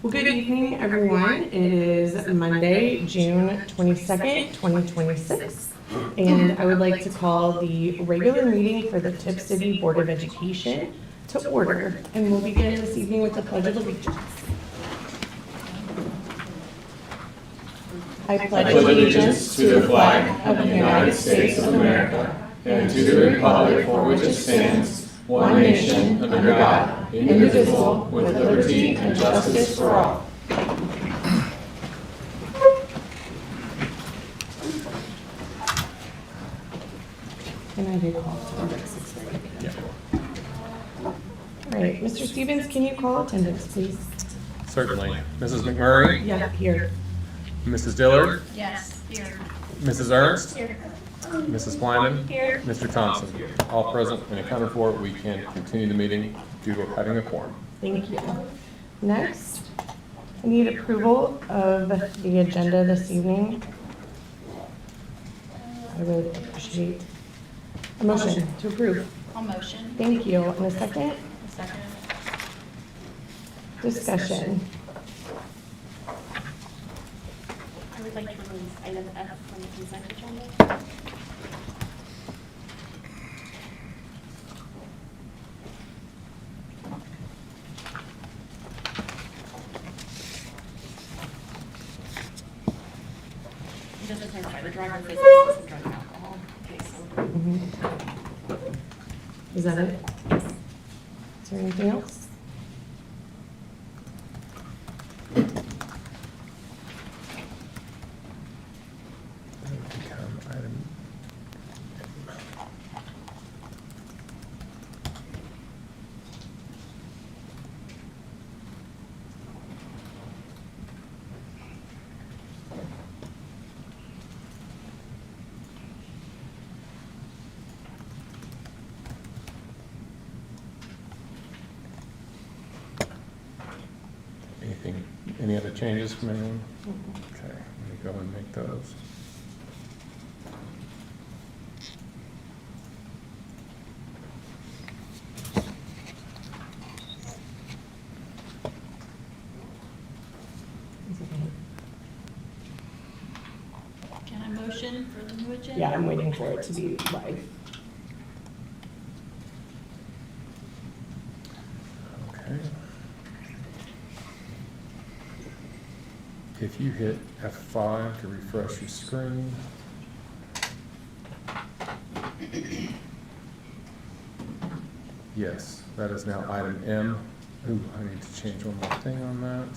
Well, good evening, everyone. It is Monday, June 22nd, 2026, and I would like to call the regular meeting for the Tipp City Board of Education to order, and we'll begin this evening with the Pledge of Allegiance. I pledge allegiance to the flag of the United States of America and to the republic for which it stands, one nation, under God, indivisible, with liberty and justice for all. And I did call attendance. Yeah. All right, Mr. Stevens, can you call attendance, please? Certainly. Mrs. McMurray? Yeah, here. Mrs. Dillard? Yes, here. Mrs. Ernst? Here. Mrs. Plyman? Here. Mr. Thompson? All present and accounted for. We can continue the meeting due to having a quorum. Thank you. Next, I need approval of the agenda this evening. I would appreciate a motion to approve. I'll motion. Thank you. And a second? A second. Discussion. I would like to remove item F from the consent agenda. It doesn't clarify the driver physical loss of drug and alcohol. Okay, so. Is that it? Is there anything else? Become item Anything, any other changes from anyone? Okay, let me go and make those. Can I motion for the new agenda? Yeah, I'm waiting for it to be live. Okay. If you hit F5 to refresh your screen. Yes, that is now item M. Ooh, I need to change one more thing on that.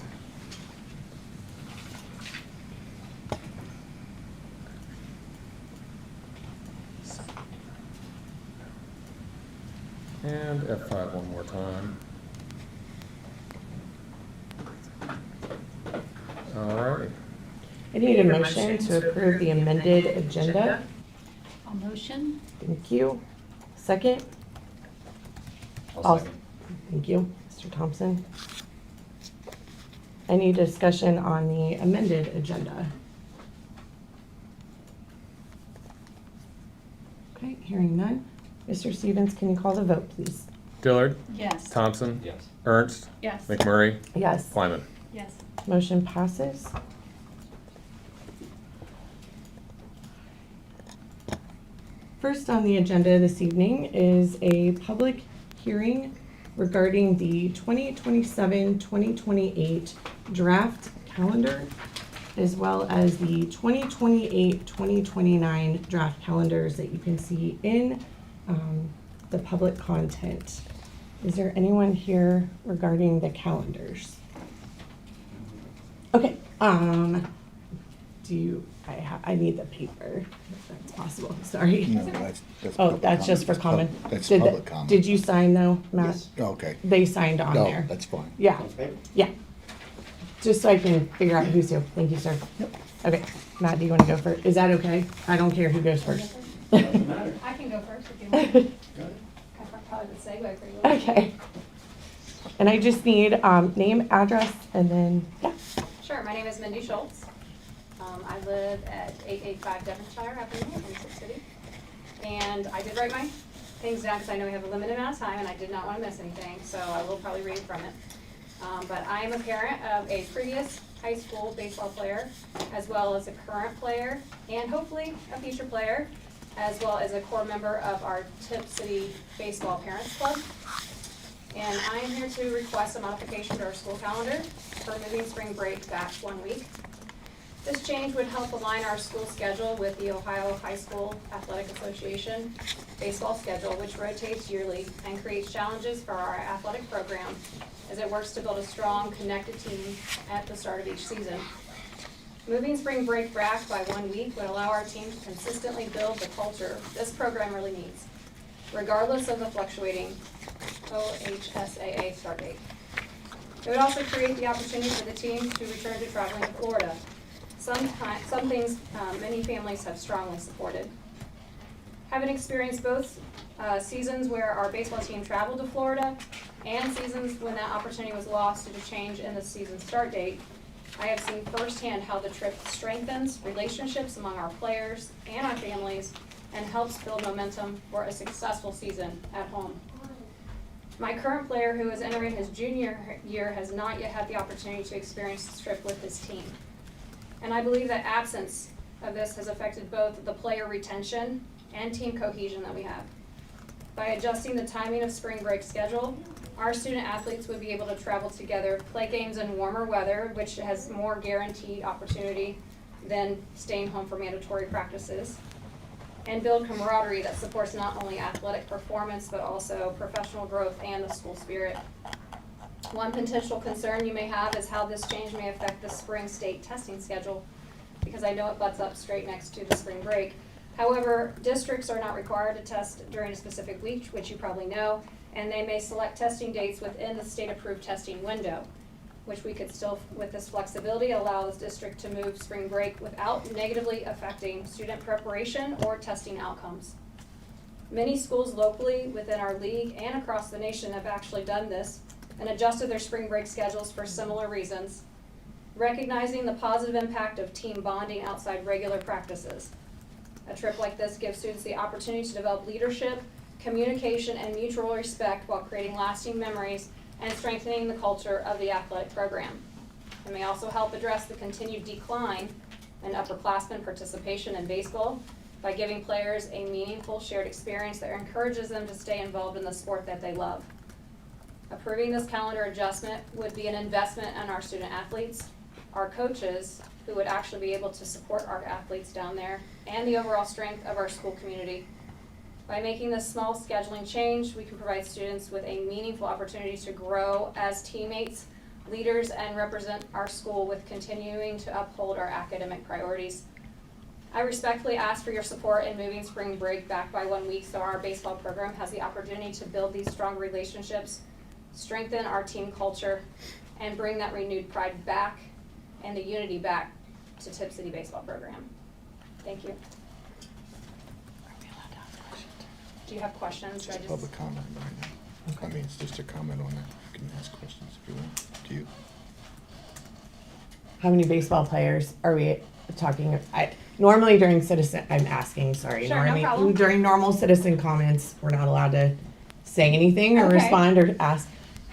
And F5 one more time. All right. I need a motion to approve the amended agenda. I'll motion. Thank you. Second? I'll second. Thank you, Mr. Thompson. Any discussion on the amended agenda? Okay, hearing none. Mr. Stevens, can you call the vote, please? Dillard? Yes. Thompson? Yes. Ernst? Yes. McMurray? Yes. Plyman? Yes. Motion passes. First on the agenda this evening is a public hearing regarding the 2027-2028 draft calendar, as well as the 2028-2029 draft calendars that you can see in the public content. Is there anyone here regarding the calendars? Okay, I need the paper, if that's possible, sorry. No, that's Oh, public that's just for comment. comment? That's Did public comment. Did you sign though, Matt? Yes. Oh, okay. They signed on No, there. that's fine. Yeah, yeah. Just so I can figure out who's who. Thank you, sir. Yep. Okay, Matt, do you want to go first? Is that okay? I don't care who goes first. I can go first if you want. I probably would segue pretty well. Okay. And I just need name, address, and then, yeah. Sure, my name is Mindy Schultz. I live at 885 Devonshire Avenue in Tipp City. And I did write my things down because I know we have a limited amount of time and I did not want to miss anything, so I will probably read from it. But I am a parent of a previous high school baseball player, as well as a current player, and hopefully a future player, as well as a core member of our Tipp City Baseball Parents Club. And I am here to request a modification to our school calendar for moving spring break back 1 week. This change would help align our school schedule with the Ohio High School Athletic Association baseball schedule, which rotates yearly and creates challenges for our athletic program as it works to build a strong, connected team at the start of each season. Moving spring break back by 1 week would allow our team to consistently build the culture this program really needs, regardless of the fluctuating OHSAA start date. It would also create the opportunity for the team to return to traveling to Florida. Some things many families have strongly supported. Having experienced both seasons where our baseball team traveled to Florida and seasons when that opportunity was lost due to change in the season start date, I have seen firsthand how the trip strengthens relationships among our players and our families and helps build momentum for a successful season at home. My current player, who is entering his junior year, has not yet had the opportunity to experience this trip with his team. And I believe that absence of this has affected both the player retention and team cohesion that we have. By adjusting the timing of spring break schedule, our student athletes would be able to travel together, play games in warmer weather, which has more guaranteed opportunity than staying home for mandatory practices, and build camaraderie that supports not only athletic performance, but also professional growth and the school spirit. One potential concern you may have is how this change may affect the spring state testing schedule, because I know it butts up straight next to the spring break. However, districts are not required to test during a specific week, which you probably know, and they may select testing dates within the state-approved testing window, which we could still, with this flexibility, allow the district to move spring break without negatively affecting student preparation or testing outcomes. Many schools locally within our league and across the nation have actually done this and adjusted their spring break schedules for similar reasons, recognizing the positive impact of team bonding outside regular practices. A trip like this gives students the opportunity to develop leadership, communication, and mutual respect while creating lasting memories and strengthening the culture of the athletic program. It may also help address the continued decline in upperclassmen participation in baseball by giving players a meaningful shared experience that encourages them to stay involved in the sport that they love. Approving this calendar adjustment would be an investment in our student athletes, our coaches, who would actually be able to support our athletes down there, and the overall strength of our school community. By making this small scheduling change, we can provide students with a meaningful opportunity to grow as teammates, leaders, and represent our school with continuing to uphold our academic priorities. I respectfully ask for your support in moving spring break back by 1 week so our baseball program has the opportunity to build these strong relationships, strengthen our team culture, and bring that renewed pride back and the unity back to Tipp City Baseball Program. Thank you. Do you have questions? It's just public comment right now. I mean, it's just a comment on that. You can ask questions if you want, to you. How many baseball players are we talking? Normally during I'm asking, sorry. Sure, no Normally, problem. during normal citizen comments, we're not allowed to say anything or Okay. respond or ask.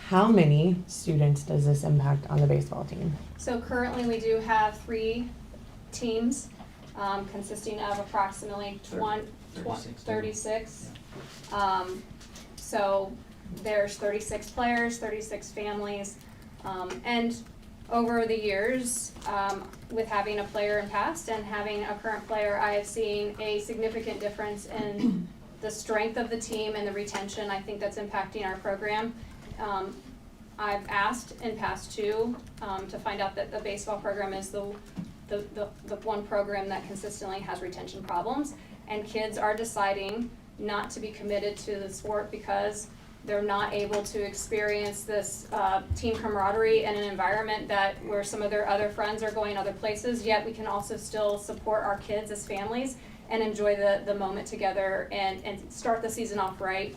How many students does this impact on the baseball team? So currently we do have 3 teams consisting of approximately 36. So there's 36 players, 36 families, and over the years, with having a player in past and having a current player, I have seen a significant difference in the strength of the team and the retention. I think that's impacting our program. I've asked in past too to find out that the baseball program is the one program that consistently has retention problems, and kids are deciding not to be committed to the sport because they're not able to experience this team camaraderie in an environment where some of their other friends are going other places, yet we can also still support our kids as families and enjoy the moment together and start the season off right.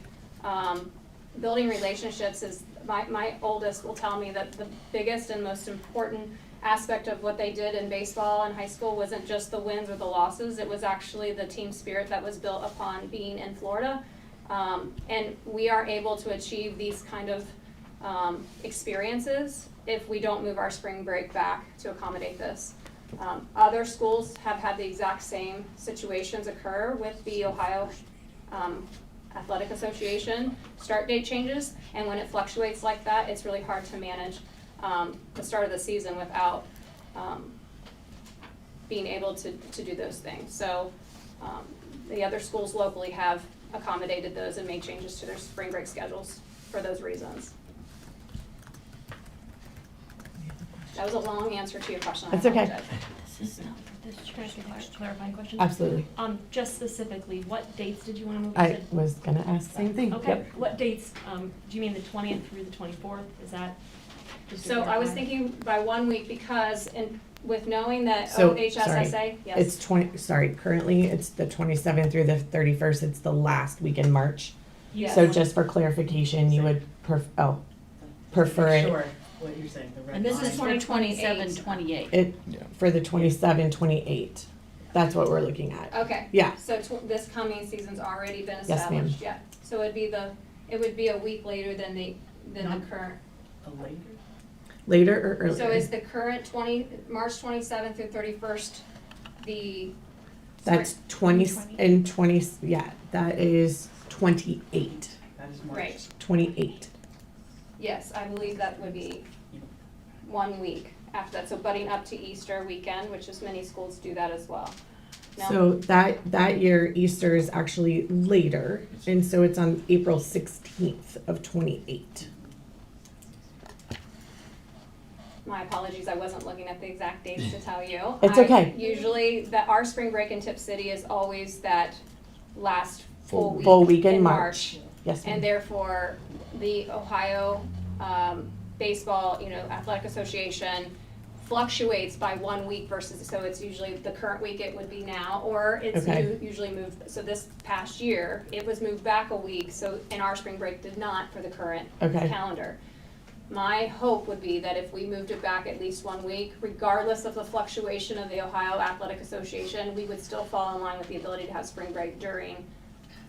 Building relationships is, my oldest will tell me that the biggest and most important aspect of what they did in baseball in high school wasn't just the wins or the losses, it was actually the team spirit that was built upon being in Florida. And we are able to achieve these kind of experiences if we don't move our spring break back to accommodate this. Other schools have had the exact same situations occur with the Ohio Athletic Association start date changes, and when it fluctuates like that, it's really hard to manage the start of the season without being able to do those things. So the other schools locally have accommodated those and made changes to their spring break schedules for those reasons. That was a long answer to your question. I That's okay. apologize. This is not for this. Can I ask a clarifying question? Absolutely. Just specifically, what dates did you want to move? You I said- was gonna ask the same thing. Okay, Yep. what dates, do you mean the 20th through the 24th? Is that? just to So I was clarify? thinking by 1 week because with knowing that So, OHSSA, yes. It's currently it's the 27th through the 31st. It's the last week in March. You So want- just for clarification, you would prefer it, Sure, what you're saying, the red And this line. is for 2027, 28. it, Yeah. for the 27, 28. That's what we're looking at. Okay. Yeah. So this coming season's already been Yes, ma'am. established, yeah. So it would be a week later than the Not- current. A later? Later or earlier? So is the current March 27th through 31st the? That's 20 and 20, yeah, that is 28. That is March. Right. 28. Yes, I believe that would be 1 week after that, so butting up to Easter weekend, which is many schools do that as well. No? So that year, Easter is actually later, and so it's on April 16th of 28. My apologies, I wasn't looking at the exact dates to tell you. It's okay. Usually, our spring break in Tipp City is always that last full Full week week in in March. March. Yes, And ma'am. therefore, the Ohio Baseball, Athletic Association fluctuates by 1 week versus, so it's usually the current week it would be now, or it's Okay. usually moved, so this past year, it was moved back a week, so, and our spring break did not for the current Okay. calendar. My hope would be that if we moved it back at least 1 week, regardless of the fluctuation of the Ohio Athletic Association, we would still fall in line with the ability to have spring break during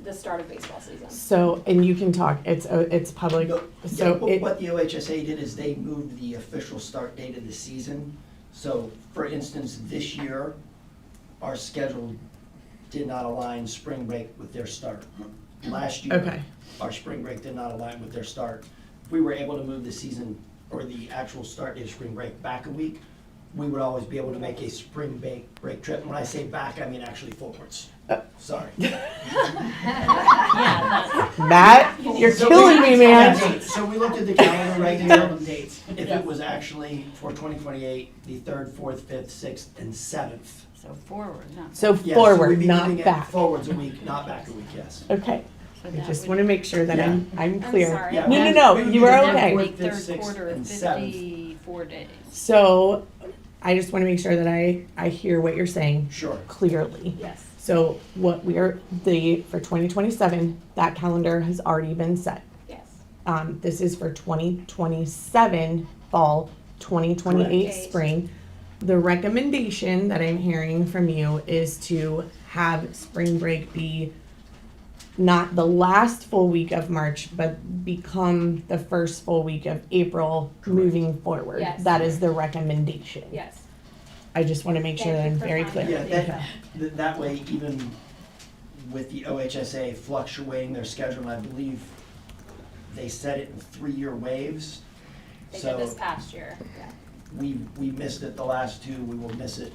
the start of baseball season. So, and you can talk, it's public, No, so yeah, it, what the OHSA did is they moved the official start date of the season. So, for instance, this year, our schedule did not align spring break with their start. Last year, Okay. our spring break did not align with their start. If we were able to move the season, or the actual start date of spring break back a week, we would always be able to make a spring break trip. When I say back, I mean actually forwards. Sorry. Yeah, Matt, you're So killing me, Yeah, man. dates. So we looked at the calendar right here. Dates. If it was actually for 2028, the 3rd, 4th, 5th, 6th, and 7th. So forward, not. So Yes, so we'd forward, be not moving it back. Forwards a week, not back a week, yes. Okay, So I that just would- wanna make sure that I'm I'm clear. sorry. Yeah, No, we- no, we you would are do okay. fourth, Make fifth, third sixth, quarter of and 7th. 54 days. So, I just wanna make sure that I hear what you're saying Sure. clearly. Yes. So what for 2027, that calendar has already been set. Yes. This is for 2027 fall, 2028 Correct. spring. The recommendation that I'm hearing from you is to have spring break be not the last full week of March, but become the first full week of April moving forward. Yes. That is the recommendation. Yes. I just want to make sure that Thank I'm you for very finding clear. Yeah, that way, even with the OHSA fluctuating their schedule, and I believe they set it in 3-year waves. They did this So past year, yeah. we missed it the last 2, we will miss it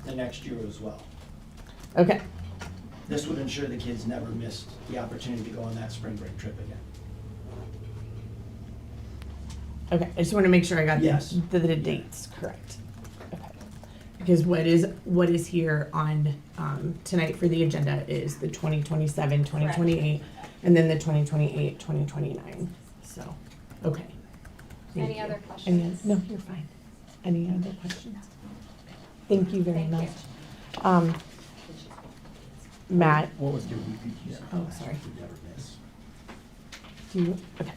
the next year as well. Okay, This would ensure the kids never missed the opportunity to go on that spring break trip again. okay. I just want to make sure I got Yes. the dates correct. Okay. Because what is here on tonight for the agenda is the 2027, 2028, and then the 2028, 2029. So, okay. Thank Any you. other questions? No, you're fine. Any other questions? Thank you very Thank much. you. Matt, What was, oh, sorry. We never miss. Do you, okay,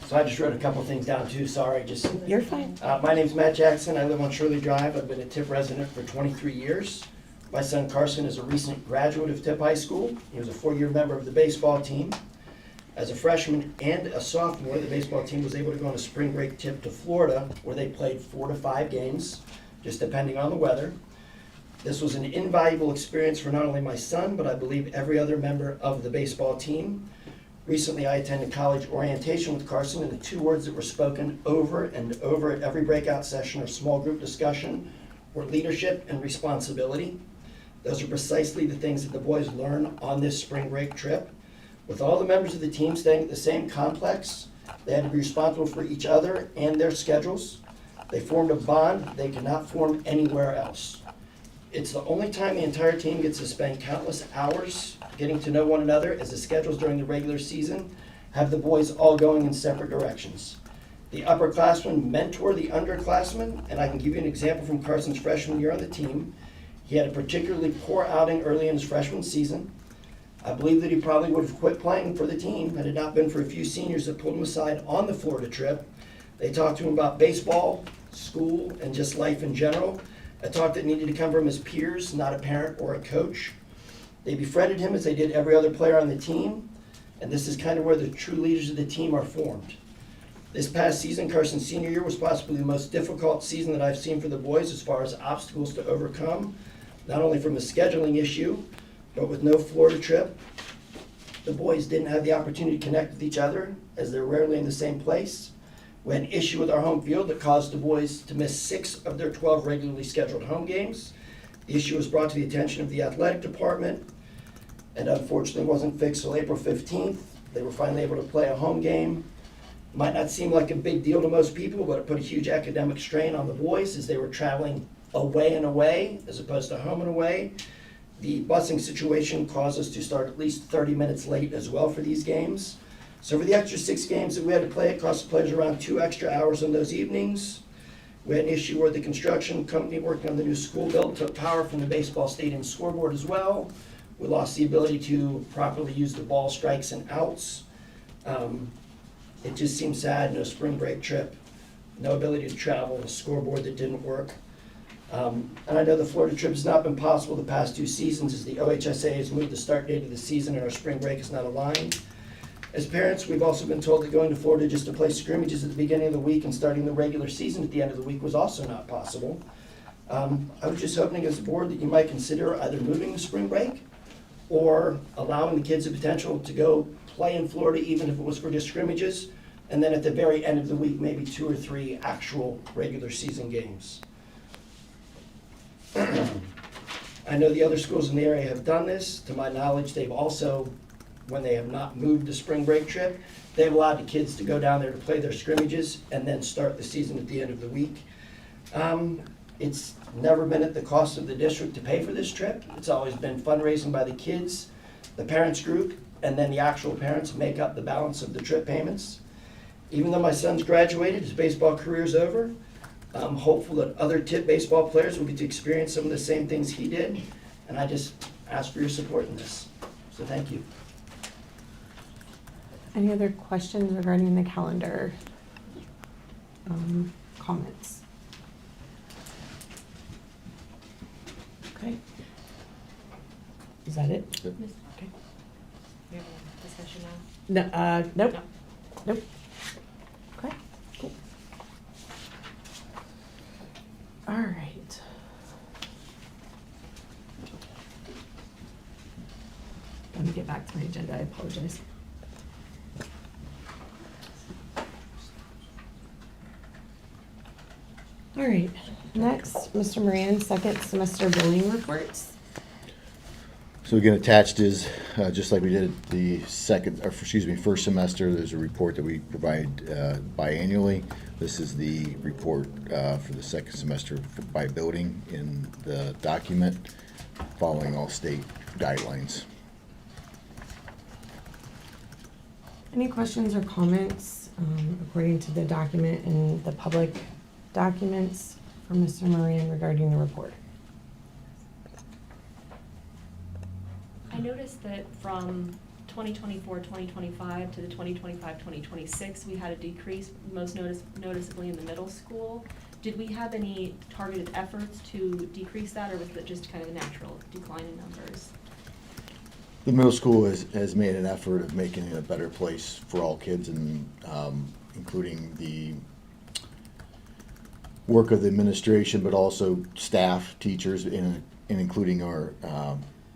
So I just wrote a couple things down too, sorry, just. you're fine. My name's Matt Jackson, I live on Shirley Drive, I've been a Tipp resident for 23 years. My son Carson is a recent graduate of Tipp High School, he was a 4-year member of the baseball team. As a freshman and a sophomore, the baseball team was able to go on a spring break trip to Florida, where they played 4 to 5 games, just depending on the weather. This was an invaluable experience for not only my son, but I believe every other member of the baseball team. Recently, I attended college orientation with Carson, and the 2 words that were spoken over and over at every breakout session or small group discussion were leadership and responsibility. Those are precisely the things that the boys learn on this spring break trip. With all the members of the team staying at the same complex, they had to be responsible for each other and their schedules. They formed a bond they could not form anywhere else. It's the only time the entire team gets to spend countless hours getting to know one another, as the schedules during the regular season have the boys all going in separate directions. The upperclassmen mentor the underclassmen, and I can give you an example from Carson's freshman year on the team. He had a particularly poor outing early in his freshman season. I believe that he probably would have quit playing for the team had it not been for a few seniors that pulled him aside on the Florida trip. They talked to him about baseball, school, and just life in general. A talk that needed to come from his peers, not a parent or a coach. They befriended him as they did every other player on the team, and this is kind of where the true leaders of the team are formed. This past season, Carson's senior year, was possibly the most difficult season that I've seen for the boys as far as obstacles to overcome, not only from a scheduling issue, but with no Florida trip. The boys didn't have the opportunity to connect with each other, as they're rarely in the same place. We had an issue with our home field that caused the boys to miss 6 of their 12 regularly scheduled home games. The issue was brought to the attention of the athletic department, and unfortunately wasn't fixed till April 15th. They were finally able to play a home game. Might not seem like a big deal to most people, but it put a huge academic strain on the boys as they were traveling away and away as opposed to home and away. The busing situation caused us to start at least 30 minutes late as well for these games. So for the extra 6 games that we had to play, it cost the players around 2 extra hours on those evenings. We had an issue where the construction company working on the new school build took power from the baseball stadium scoreboard as well. We lost the ability to properly use the ball strikes and outs. It just seemed sad, no spring break trip, no ability to travel, a scoreboard that didn't work. And I know the Florida trip has not been possible the past 2 seasons as the OHSA has moved the start date of the season and our spring break is not aligned. As parents, we've also been told that going to Florida just to play scrimmages at the beginning of the week and starting the regular season at the end of the week was also not possible. I was just hoping as a board that you might consider either moving the spring break or allowing the kids the potential to go play in Florida, even if it was for just scrimmages, and then at the very end of the week, maybe 2 or 3 actual regular season games. I know the other schools in the area have done this. To my knowledge, they've also, when they have not moved the spring break trip, they've allowed the kids to go down there to play their scrimmages and then start the season at the end of the week. It's never been at the cost of the district to pay for this trip. It's always been fundraising by the kids, the parents group, and then the actual parents make up the balance of the trip payments. Even though my son's graduated, his baseball career is over, I'm hopeful that other Tipp baseball players will get to experience some of the same things he did, and I just ask for your support in this. So thank you. Any other questions regarding the calendar? Comments? Okay. Is that it? Yep. Okay. We have a discussion now. No, nope. Nope. Okay, cool. All right. Let me get back to my agenda, I apologize. All right, next, Mr. Moran, second semester billing reports. So again, attached is, just like we did the first semester, there's a report that we provide biannually. This is the report for the second semester by building in the document, following all state guidelines. Any questions or comments according to the document and the public documents from Mr. Moran regarding the report? I noticed that from 2024-2025 to the 2025-2026, we had a decrease, most noticeably in the middle school. Did we have any targeted efforts to decrease that, or was it just kind of a natural decline in numbers? The middle school has made an effort of making it a better place for all kids, and including the work of the administration, but also staff, teachers, and including our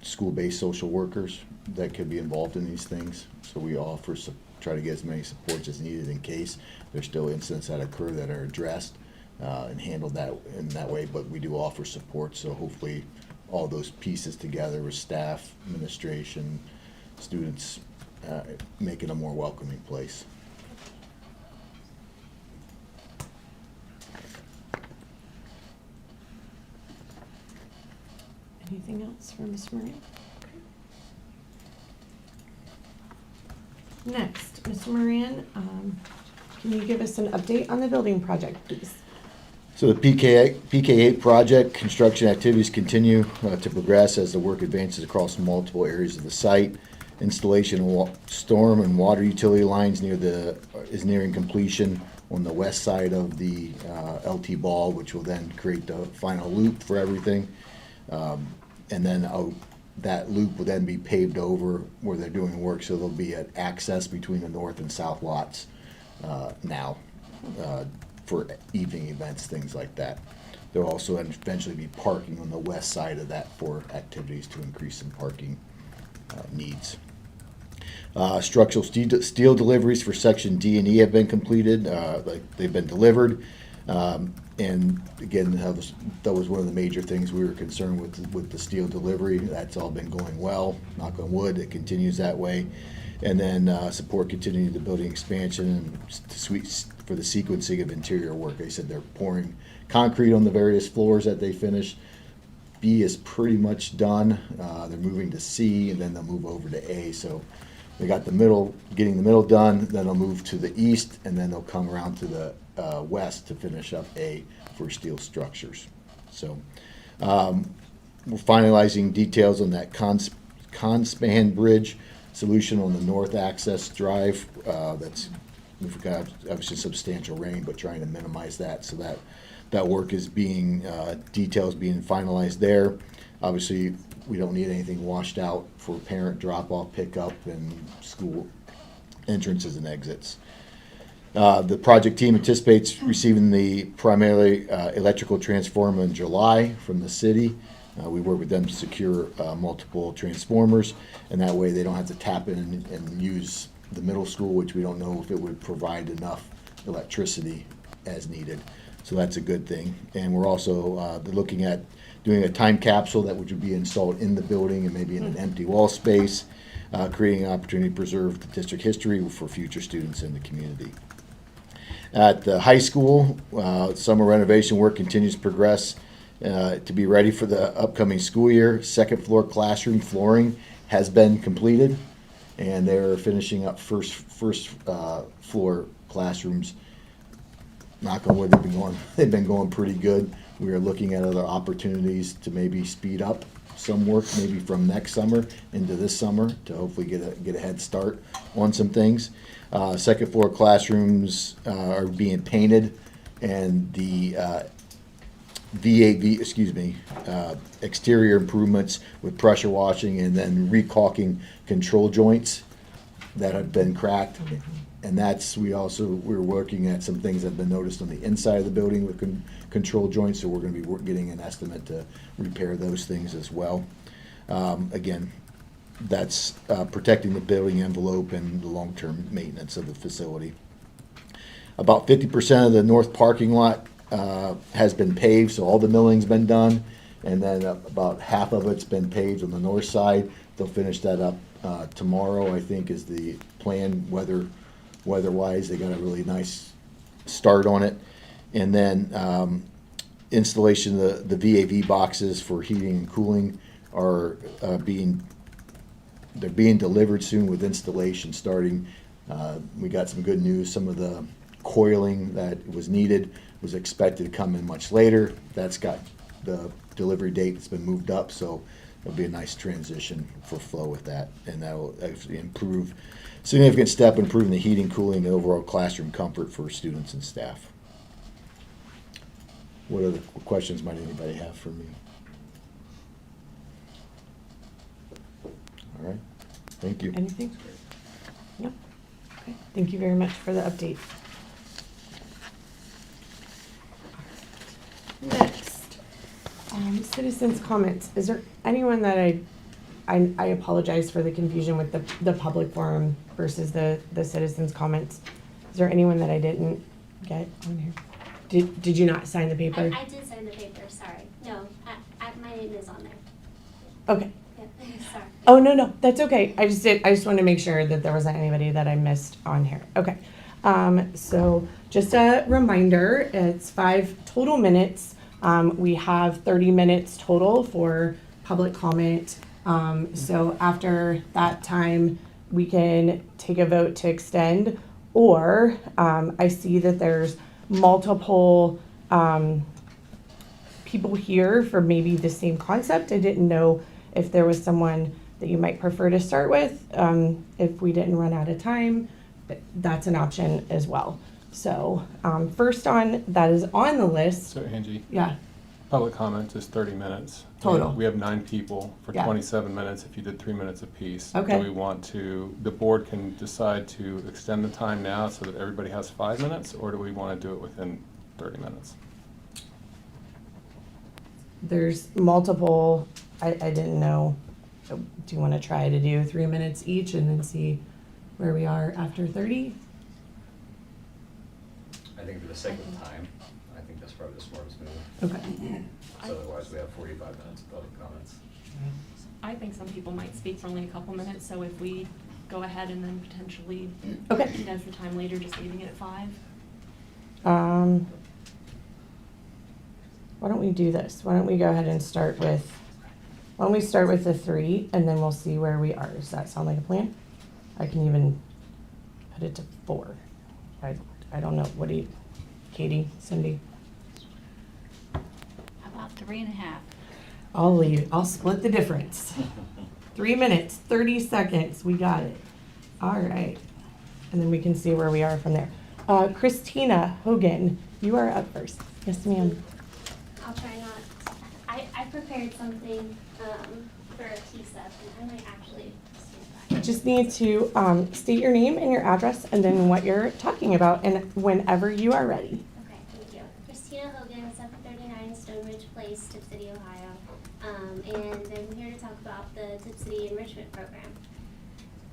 school-based social workers that could be involved in these things. So we offer, try to get as many supports as needed in case there's still incidents that occur that are addressed and handled that in that way. But we do offer support, so hopefully all those pieces together with staff, administration, students, make it a more welcoming place. Anything else for Ms. Moran? Next, Mr. Moran, can you give us an update on the building project, please? So the PK8 project, construction activities continue to progress as the work advances across multiple areas of the site. Installation of storm and water utility lines is nearing completion on the west side of the LT ball, which will then create the final loop for everything. And then that loop will then be paved over where they're doing work, so there'll be an access between the north and south lots now for evening events, things like that. There'll also eventually be parking on the west side of that for activities to increase some parking needs. Structural steel deliveries for section D and E have been completed. They've been delivered. And again, that was one of the major things we were concerned with the steel delivery. That's all been going well, knock on wood, it continues that way. And then support continuing the building expansion and for the sequencing of interior work. They said they're pouring concrete on the various floors that they finished. B is pretty much done. They're moving to C, and then they'll move over to A. So they got getting the middle done, then they'll move to the east, and then they'll come around to the west to finish up A for steel structures. So we're finalizing details on that Conspan Bridge solution on the north access drive. We've got obviously substantial rain, but trying to minimize that. So that work is details being finalized there. Obviously, we don't need anything washed out for parent drop-off, pickup, and school entrances and exits. The project team anticipates receiving the primarily electrical transformer in July from the city. We work with them to secure multiple transformers, and that way they don't have to tap in and use the middle school, which we don't know if it would provide enough electricity as needed. So that's a good thing. And we're also looking at doing a time capsule that would be installed in the building and maybe in an empty wall space, creating an opportunity to preserve the district history for future students in the community. At the high school, summer renovation work continues to progress to be ready for the upcoming school year. Second floor classroom flooring has been completed, and they're finishing up first floor classrooms. Knock on wood, they've been going pretty good. We are looking at other opportunities to maybe speed up some work, maybe from next summer into this summer, to hopefully get a head start on some things. Second floor classrooms are being painted, and the exterior improvements with pressure washing and then recalking control joints that have been cracked. And we're working at some things that have been noticed on the inside of the building with control joints, so we're going to be getting an estimate to repair those things as well. Again, that's protecting the building envelope and the long-term maintenance of the facility. About 50% of the north parking lot has been paved, so all the milling's been done, and then about half of it's been paved on the north side. They'll finish that up tomorrow, I think, is the plan. Weather-wise, they got a really nice start on it. And then installation of the VAV boxes for heating and cooling are being delivered soon, with installation starting. We got some good news. Some of the coiling that was needed was expected to come in much later. That's got the delivery date that's been moved up, so it'll be a nice transition for flow with that, and that will actually significant step improving the heating, cooling, and overall classroom comfort for students and staff. What other questions might anybody have for me? All right. Thank you. Anything? No? Okay, thank you very much for the update. Next, citizens' comments. Is there anyone that I apologize for the confusion with the public forum versus the citizens' comments. Is there anyone that I didn't get on here? Did you not sign the paper? I did sign the paper, sorry. No, my name is on there. Okay. Yep, sorry. Oh, no, that's okay. I just wanted to make sure that there wasn't anybody that I missed on here. Okay. So just a reminder, it's 5 total minutes. We have 30 minutes total for public comment. So after that time, we can take a vote to extend, or I see that there's multiple people here for maybe the same concept. I didn't know if there was someone that you might prefer to start with. If we didn't run out of time, that's an option as well. So first on that is on the list. So Angie, Yeah, public comment is 30 minutes. Total. We have 9 people for Yeah. 27 minutes if you did 3 minutes apiece. Okay. Do we want to, the board can decide to extend the time now so that everybody has 5 minutes, or do we want to do it within 30 minutes? there's multiple, I didn't know. Do you want to try to do 3 minutes each and then see where we are after 30? I think for the sake of time, I think that's probably the smartest move. Okay. So otherwise, we have 45 minutes of public comments. I think some people might speak for only a couple minutes, so if we go ahead and then potentially Okay. condense the time later, just leaving it at 5. Why don't we do this? Why don't we go ahead and start with, why don't we start with the 3 and then we'll see where we are. Does that sound like a plan? I can even put it to 4. I don't know. What do you, Katie, Cindy? How about 3.5? I'll split the difference. 3 minutes, 30 seconds. We got it. All right. And then we can see where we are from there. Christina Hogan, you are up first. Yes, ma'am. I'll try not. I prepared something for a TSEP, and I might actually stand back. Just need to state your name and your address and then what you're talking about and whenever you are ready. Okay, thank you. Christina Hogan, 739 Stone Ridge Place, Tip City, Ohio. And I'm here to talk about the Tip City Enrichment Program.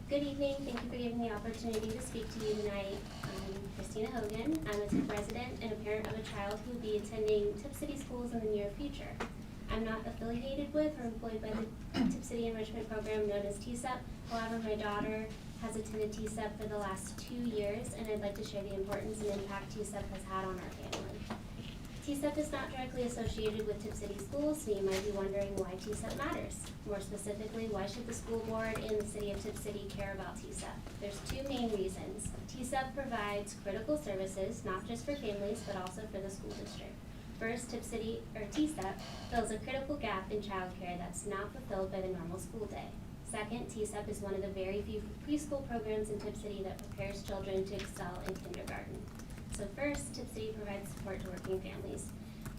Good evening. Thank you for giving me the opportunity to speak to you tonight. I'm Christina Hogan. I'm a Tip resident and a parent of a child who will be attending Tip City schools in the near future. I'm not affiliated with or employed by the Tip City Enrichment Program known as TSEP. However, my daughter has attended TSEP for the last 2 years, and I'd like to share the importance and impact TSEP has had on our family. TSEP is not directly associated with Tip City schools, so you might be wondering why TSEP matters. More specifically, why should the school board and the city of Tip City care about TSEP? There's 2 main reasons. TSEP provides critical services, not just for families, but also for the school district. First, Tip City, or TSEP, fills a critical gap in childcare that's not fulfilled by the normal school day. Second, TSEP is one of the very few preschool programs in Tip City that prepares children to excel in kindergarten. So first, Tip City provides support to working families.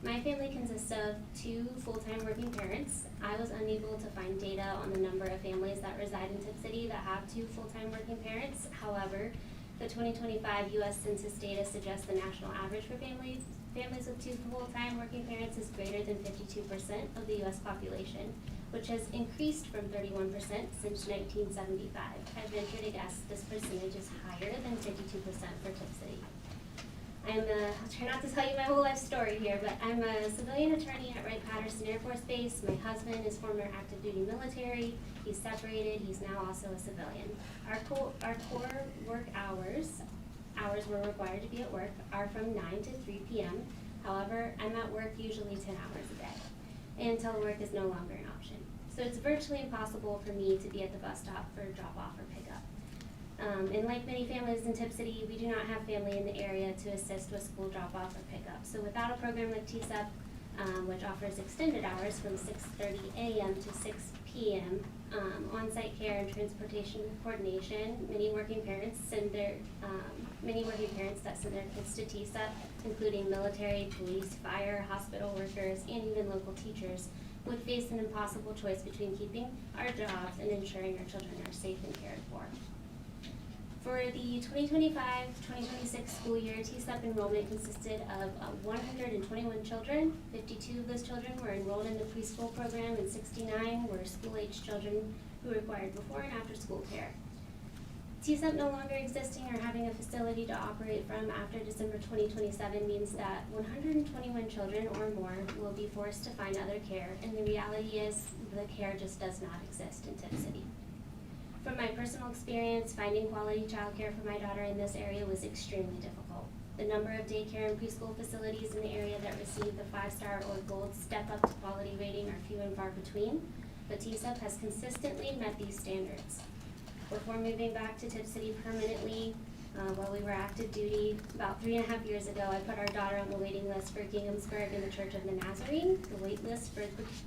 My family consists of 2 full-time working parents. I was unable to find data on the number of families that reside in Tip City that have 2 full-time working parents. However, the 2025 U.S. Census data suggests the national average for families with 2 full-time working parents is greater than 52% of the U.S. population, which has increased from 31% since 1975. I venture to guess this percentage is higher than 52% for Tip City. I'll try not to tell you my whole life story here, but I'm a civilian attorney at Wright-Patterson Air Force Base. My husband is former active duty military. He's separated. He's now also a civilian. Our core work hours we're required to be at work, are from 9 to 3 p.m. However, I'm at work usually 10 hours a day, and telework is no longer an option. So it's virtually impossible for me to be at the bus stop for drop-off or pickup. And like many families in Tip City, we do not have family in the area to assist with school drop-off or pickup. So without a program like TSEP, which offers extended hours from 6:30 a.m. to 6 p.m., on-site care and transportation coordination, many working parents that send their kids to TSEP, including military, police, fire, hospital workers, and even local teachers, would face an impossible choice between keeping our jobs and ensuring our children are safe and cared for. For the 2025-2026 school year, TSEP enrollment consisted of 121 children. 52 of those children were enrolled in the preschool program and 69 were school-age children who required before and after school care. TSEP no longer existing or having a facility to operate from after December 2027 means that 121 children or more will be forced to find other care, and the reality is the care just does not exist in Tipp City. From my personal experience, finding quality childcare for my daughter in this area was extremely difficult. The number of daycare and preschool facilities in the area that receive the 5-star or gold step up to quality rating are few and far between, but TSEP has consistently met these standards. Before moving back to Tipp City permanently, while we were active duty, about 3.5 years ago, I put our daughter on the waiting list for Ginghamsburg and the Church of the Nazarene. The wait list for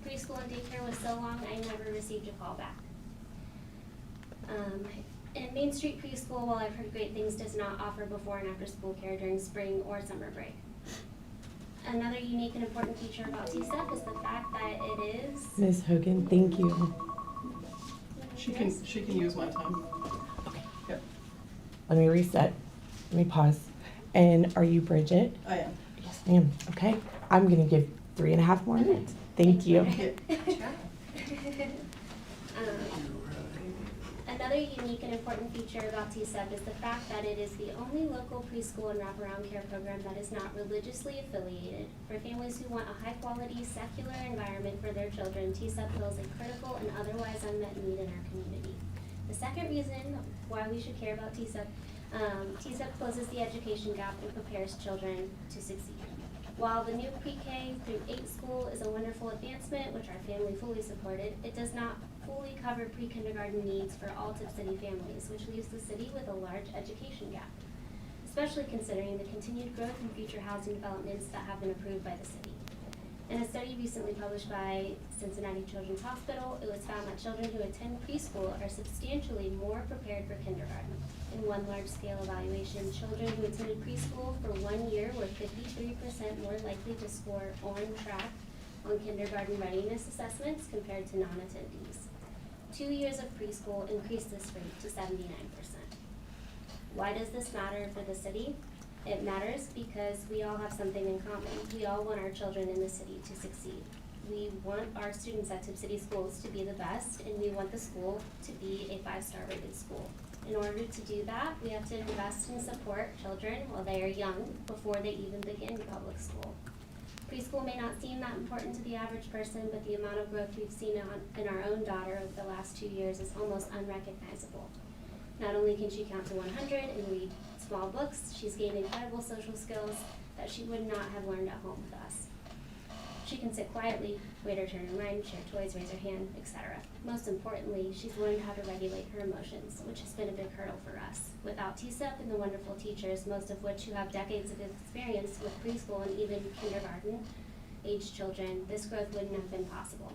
preschool and daycare was so long, I never received a call back. And Main Street Preschool, while I've heard great things, does not offer before and after school care during spring or summer break. Another unique and important feature about TSEP is the fact that it is. Ms. Hogan, thank you. She can use my time. Okay. Yep, Let me reset. Let me pause. And are you Bridget? I am. Yes, ma'am. Okay. I'm going to give 3.5 more minutes. Thank you. Another unique and important feature about TSEP is the fact that it is the only local preschool and wraparound care program that is not religiously affiliated. For families who want a high-quality, secular environment for their children, TSEP fills a critical and otherwise unmet need in our community. The second reason why we should care about TSEP, TSEP closes the education gap and prepares children to succeed. While the new pre-K through 8 school is a wonderful advancement, which our family fully supported, it does not fully cover pre-kindergarten needs for all Tipp City families, which leaves the city with a large education gap, especially considering the continued growth in future housing developments that have been approved by the city. In a study recently published by Cincinnati Children's Hospital, it was found that children who attend preschool are substantially more prepared for kindergarten. In one large-scale evaluation, children who attended preschool for 1 year were 53% more likely to score on track on kindergarten readiness assessments compared to non-attendees. 2 years of preschool increased this rate to 79%. Why does this matter for the city? It matters because we all have something in common. We all want our children in the city to succeed. We want our students at Tipp City schools to be the best, and we want the school to be a 5-star rated school. In order to do that, we have to invest and support children while they are young, before they even begin public school. Preschool may not seem that important to the average person, but the amount of growth we've seen in our own daughter over the last 2 years is almost unrecognizable. Not only can she count to 100 and read small books, she's gained incredible social skills that she would not have learned at home with us. She can sit quietly, wait her turn in line, share toys, raise her hand, etc. Most importantly, she's learned how to regulate her emotions, which has been a big hurdle for us. Without TSEP and the wonderful teachers, most of which who have decades of experience with preschool and even kindergarten age children, this growth wouldn't have been possible.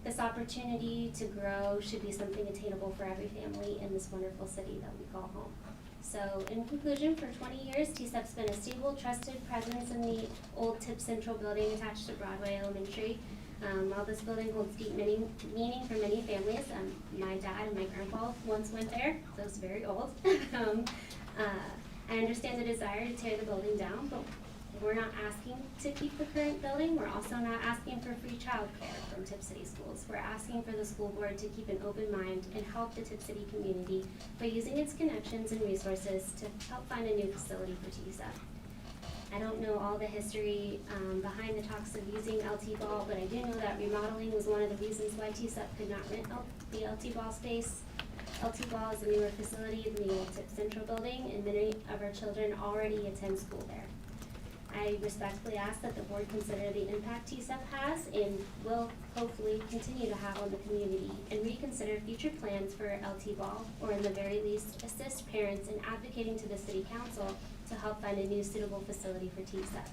This opportunity to grow should be something attainable for every family in this wonderful city that we call home. So in conclusion, for 20 years, TSEP's been a stable, trusted presence in the old Tipp Central building attached to Broadway Elementary. While this building holds deep meaning for many families, my dad and my grandpa once went there, so it's very old. I understand the desire to tear the building down, but we're not asking to keep the current building. We're also not asking for free childcare from Tipp City schools. We're asking for the school board to keep an open mind and help the Tipp City community by using its connections and resources to help find a new facility for TSEP. I don't know all the history behind the talks of using LT Ball, but I do know that remodeling was one of the reasons why TSEP could not rent the LT Ball space. LT Ball is a newer facility than the old Tipp Central building, and many of our children already attend school there. I respectfully ask that the board consider the impact TSEP has and will hopefully continue to have on the community, and reconsider future plans for LT Ball, or in the very least, assist parents in advocating to the city council to help find a new suitable facility for TSEP.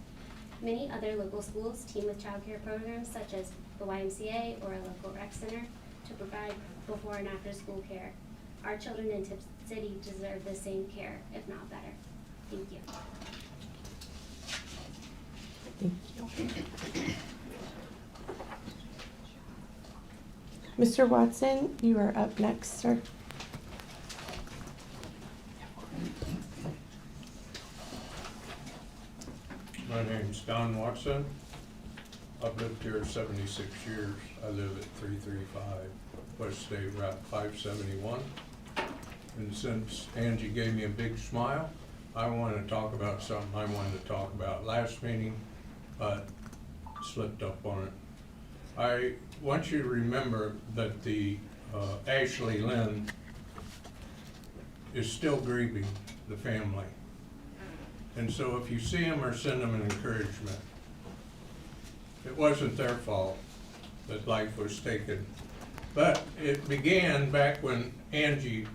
Many other local schools team with childcare programs such as the YMCA or a local rec center to provide before and after school care. Our children in Tipp City deserve the same care, if not better. Thank you. Thank you. Mr. Watson, you are up next, sir. My name's Don Watson. I've lived here 76 years. I live at 335 West State Route 571. And since Angie gave me a big smile, I want to talk about something I wanted to talk about last meeting, but slipped up on it. I want you to remember that the Ashley Lynn is still grieving the family. And so if you see them or send them an encouragement, it wasn't their fault that life was taken. But it began back when Angie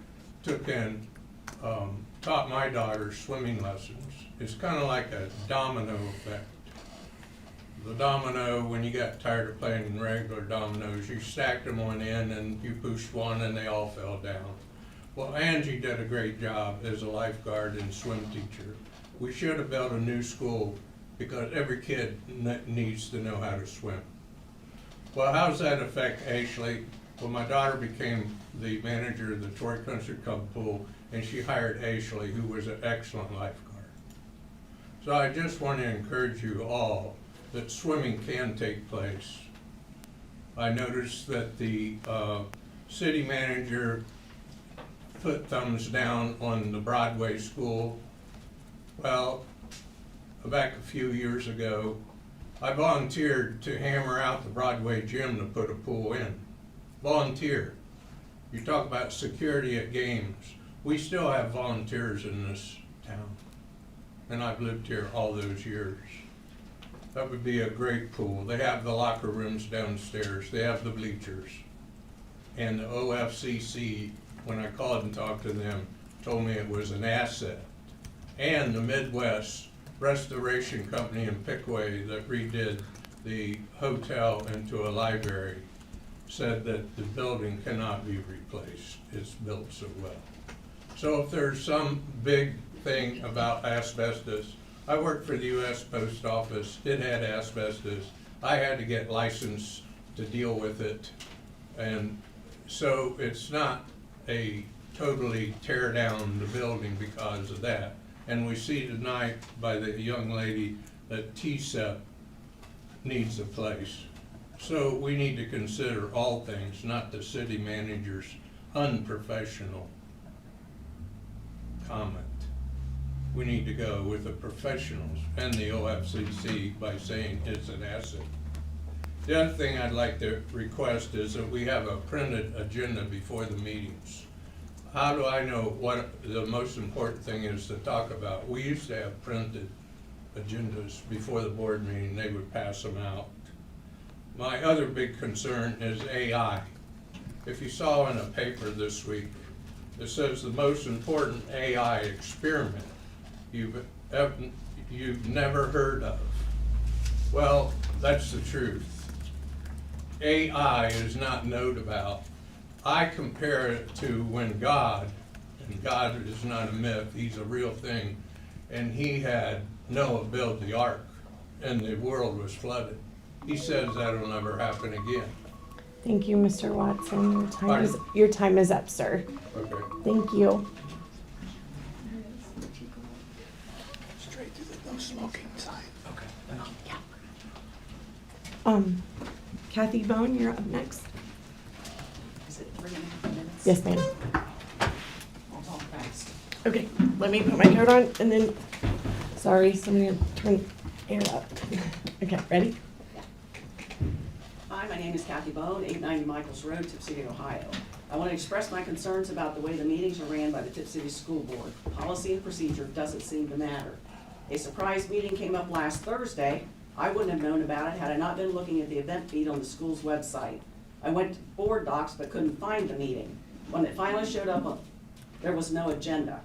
took in, taught my daughter swimming lessons. It's kind of like a domino effect. The domino, when you got tired of playing regular dominoes, you stacked them on end and you pushed one and they all fell down. Well, Angie did a great job as a lifeguard and swim teacher. We should have built a new school because every kid needs to know how to swim. Well, how does that affect Ashley? Well, my daughter became the manager of the Torrey Country Club pool, and she hired Ashley, who was an excellent lifeguard. So I just want to encourage you all that swimming can take place. I noticed that the city manager put thumbs down on the Broadway school. Well, back a few years ago, I volunteered to hammer out the Broadway gym to put a pool in. Volunteer. You talk about security at games. We still have volunteers in this town. And I've lived here all those years. That would be a great pool. They have the locker rooms downstairs. They have the bleachers. And the OFCC, when I called and talked to them, told me it was an asset. And the Midwest Restoration Company in Pickaway that redid the hotel into a library said that the building cannot be replaced. It's built so well. So if there's some big thing about asbestos, I worked for the U.S. Post Office. It had asbestos. I had to get licensed to deal with it. And so it's not a totally tear down the building because of that. And we see tonight by the young lady that TSEP needs a place. So we need to consider all things, not the city manager's unprofessional comment. We need to go with the professionals and the OFCC by saying it's an asset. The other thing I'd like to request is that we have a printed agenda before the meetings. How do I know what the most important thing is to talk about? We used to have printed agendas before the board meeting. They would pass them out. My other big concern is AI. If you saw in a paper this week, it says the most important AI experiment you've never heard of. Well, that's the truth. AI is not known about. I compare it to when God, and God is not a myth, he's a real thing, and he had Noah build the ark, and the world was flooded. He says that'll never happen again. Thank you, Mr. Watson. Your time is up, sir. Okay. Thank you. Straight to the no smoking sign. Kathy Bone, you're up next. Is it 3.5 minutes? Yes, ma'am. I'll talk fast. Okay, let me put my coat on and then, sorry, somebody turn air up. Okay, ready? Hi, my name is Kathy Bone, 890 Michaels Road, Tipp City, Ohio. I want to express my concerns about the way the meetings are ran by the Tipp City School Board. Policy and procedure doesn't seem to matter. A surprise meeting came up last Thursday. I wouldn't have known about it had I not been looking at the event feed on the school's website. I went to board docs but couldn't find the meeting. When it finally showed up, there was no agenda.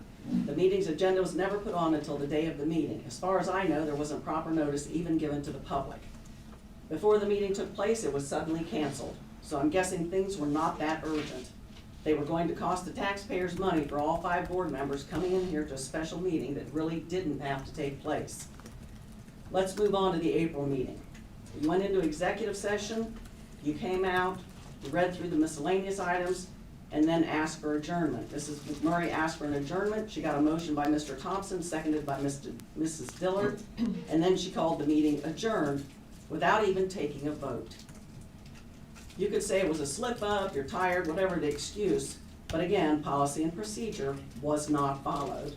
The meeting's agenda was never put on until the day of the meeting. As far as I know, there wasn't proper notice even given to the public. Before the meeting took place, it was suddenly canceled. So I'm guessing things were not that urgent. They were going to cost the taxpayers money for all 5 board members coming in here to a special meeting that really didn't have to take place. Let's move on to the April meeting. You went into executive session, you came out, We read through the miscellaneous items and then asked for adjournment. Mrs. McMurray asked for an adjournment. She got a motion by Mr. Thompson, seconded by Mrs. Dillard, and then she called the meeting adjourned without even taking a vote. You could say it was a slip up, you're tired, whatever the excuse, but again, policy and procedure was not followed.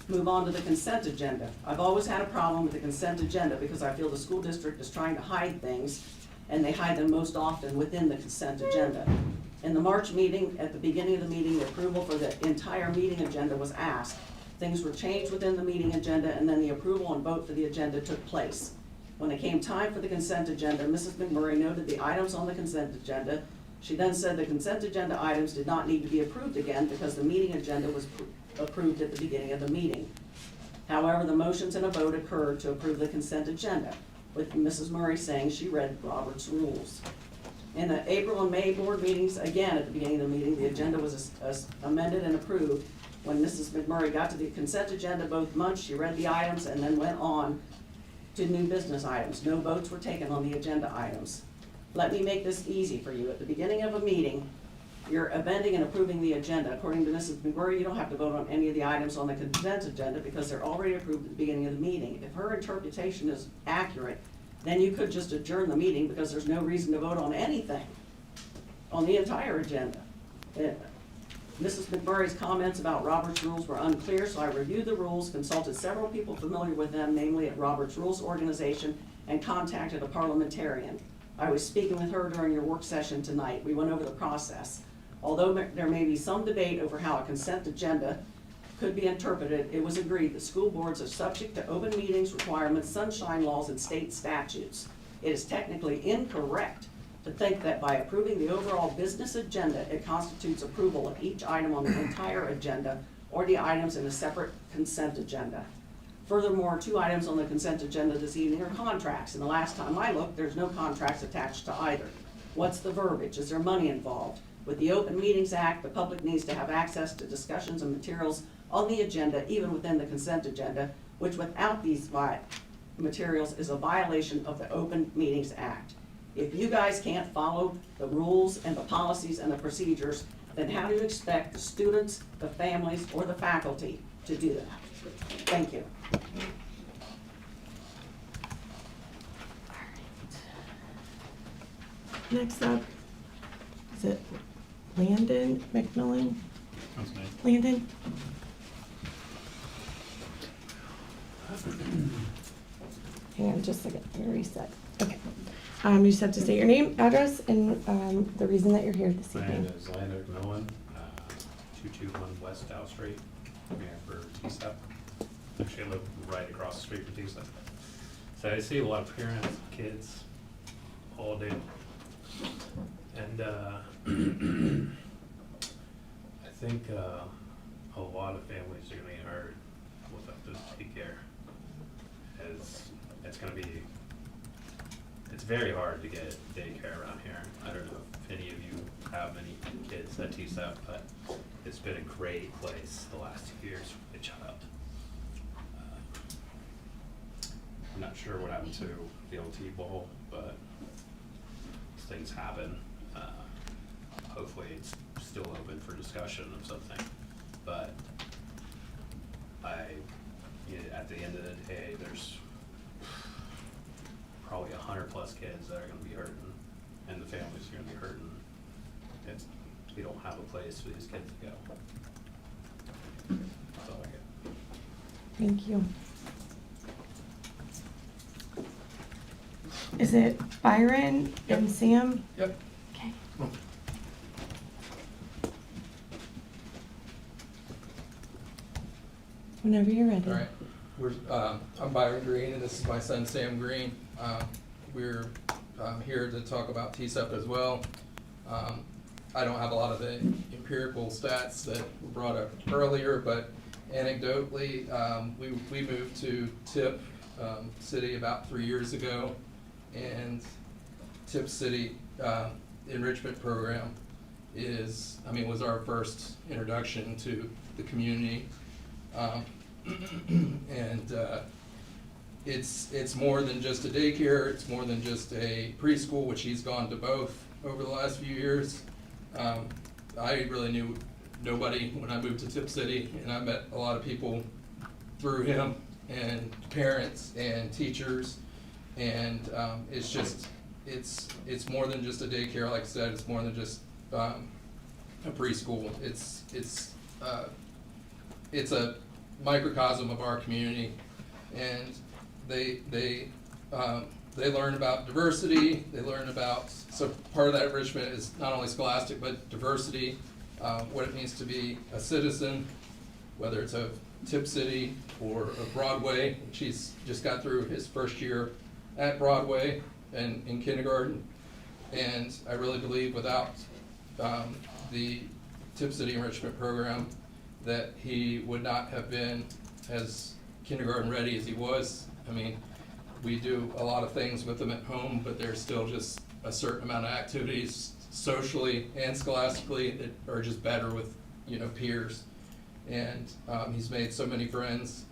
Move on to the consent agenda. I've always had a problem with the consent agenda because I feel the school district is trying to hide things, and they hide them most often within the consent agenda. In the March meeting, at the beginning of the meeting, the approval for the entire meeting agenda was asked. Things were changed within the meeting agenda, and then the approval and vote for the agenda took place. When it came time for the consent agenda, Mrs. McMurray noted the items on the consent agenda. She then said the consent agenda items did not need to be approved again because the meeting agenda was approved at the beginning of the meeting. However, the motions and a vote occurred to approve the consent agenda, with Mrs. Murray saying she read Robert's rules. In the April and May board meetings, again, at the beginning of the meeting, the agenda was amended and approved. When Mrs. McMurray got to the consent agenda both months, she read the items and then went on to new business items. No votes were taken on the agenda items. Let me make this easy for you. At the beginning of a meeting, you're amending and approving the agenda. According to Mrs. McMurray, you don't have to vote on any of the items on the consent agenda because they're already approved at the beginning of the meeting. If her interpretation is accurate, then you could just adjourn the meeting because there's no reason to vote on anything on the entire agenda. Mrs. McMurray's comments about Robert's rules were unclear, so I reviewed the rules, consulted several people familiar with them, namely at Robert's Rules Organization, and contacted a parliamentarian. I was speaking with her during your work session tonight. We went over the process. Although there may be some debate over how a consent agenda could be interpreted, it was agreed that school boards are subject to open meetings requirements, sunshine laws, and state statutes. It is technically incorrect to think that by approving the overall business agenda, it constitutes approval of each item on the entire agenda or the items in a separate consent agenda. Furthermore, 2 items on the consent agenda this evening are contracts, and the last time I looked, there's no contracts attached to either. What's the verbiage? Is there money involved? With the Open Meetings Act, the public needs to have access to discussions and materials on the agenda, even within the consent agenda, which without these materials is a violation of the Open Meetings Act. If you guys can't follow the rules and the policies and the procedures, then how do you expect the students, the families, or the faculty to do that? Thank you. Next up, is it Landon McMillan? That's me. Landon? Hang on just a second, I'm gonna reset. Okay. You just have to state your name, address, and the reason that you're here this My name evening. is Landon McMillan, 221 West Dow Street. I'm here for TSEP. Actually, I live right across the street from TSEP. So I see a lot of parents, kids, all day. And I think a lot of families are gonna get hurt without this daycare. It's gonna be, it's very hard to get daycare around here. I don't know if any of you have any kids at TSEP, but it's been a great place the last 2 years for a child. I'm not sure what happened to the old T-ball, but things happen. Hopefully it's still open for discussion of something, but at the end of the day, there's probably 100+ kids that are gonna be hurting, and the families are gonna be hurting. We don't have a place for these kids to go. That's all I got. Thank you. Is it Byron and Sam? Yep. Okay. Whenever you're ready. All right. I'm Byron Green, and this is my son Sam Green. We're here to talk about TSEP as well. I don't have a lot of the empirical stats that were brought up earlier, but anecdotally, we moved to Tipp City about 3 years ago, and Tipp City enrichment program was our first introduction to the community. And it's more than just a daycare, it's more than just a preschool, which he's gone to both over the last few years. I really knew nobody when I moved to Tipp City, and I met a lot of people through him, and parents and teachers, and it's just, it's more than just a daycare, like I said, it's more than just a preschool. It's a microcosm of our community, and they learn about diversity, they learn about, so part of that enrichment is not only scholastic, but diversity, what it means to be a citizen, whether it's of Tipp City or of Broadway. He's just got through his first year at Broadway and in kindergarten, and I really believe without the Tipp City enrichment program that he would not have been as kindergarten ready as he was. I mean, we do a lot of things with him at home, but there's still just a certain amount of activities socially and scholastically that are just better with, you know, peers. And he's made so many friends,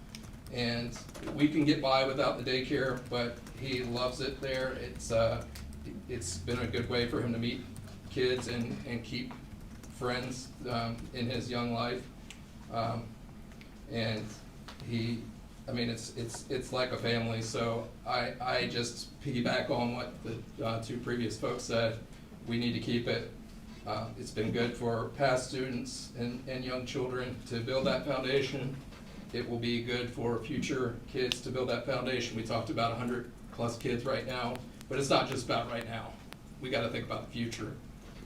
and we can get by without the daycare, but he loves it there. It's been a good way for him to meet kids and keep friends in his young life. And he, I mean, it's like a family. So I just piggyback on what the two previous folks said. We need to keep it. It's been good for past students and young children to build that foundation. It will be good for future kids to build that foundation. We talked about 100+ kids right now, but it's not just about right now. We got to think about the future.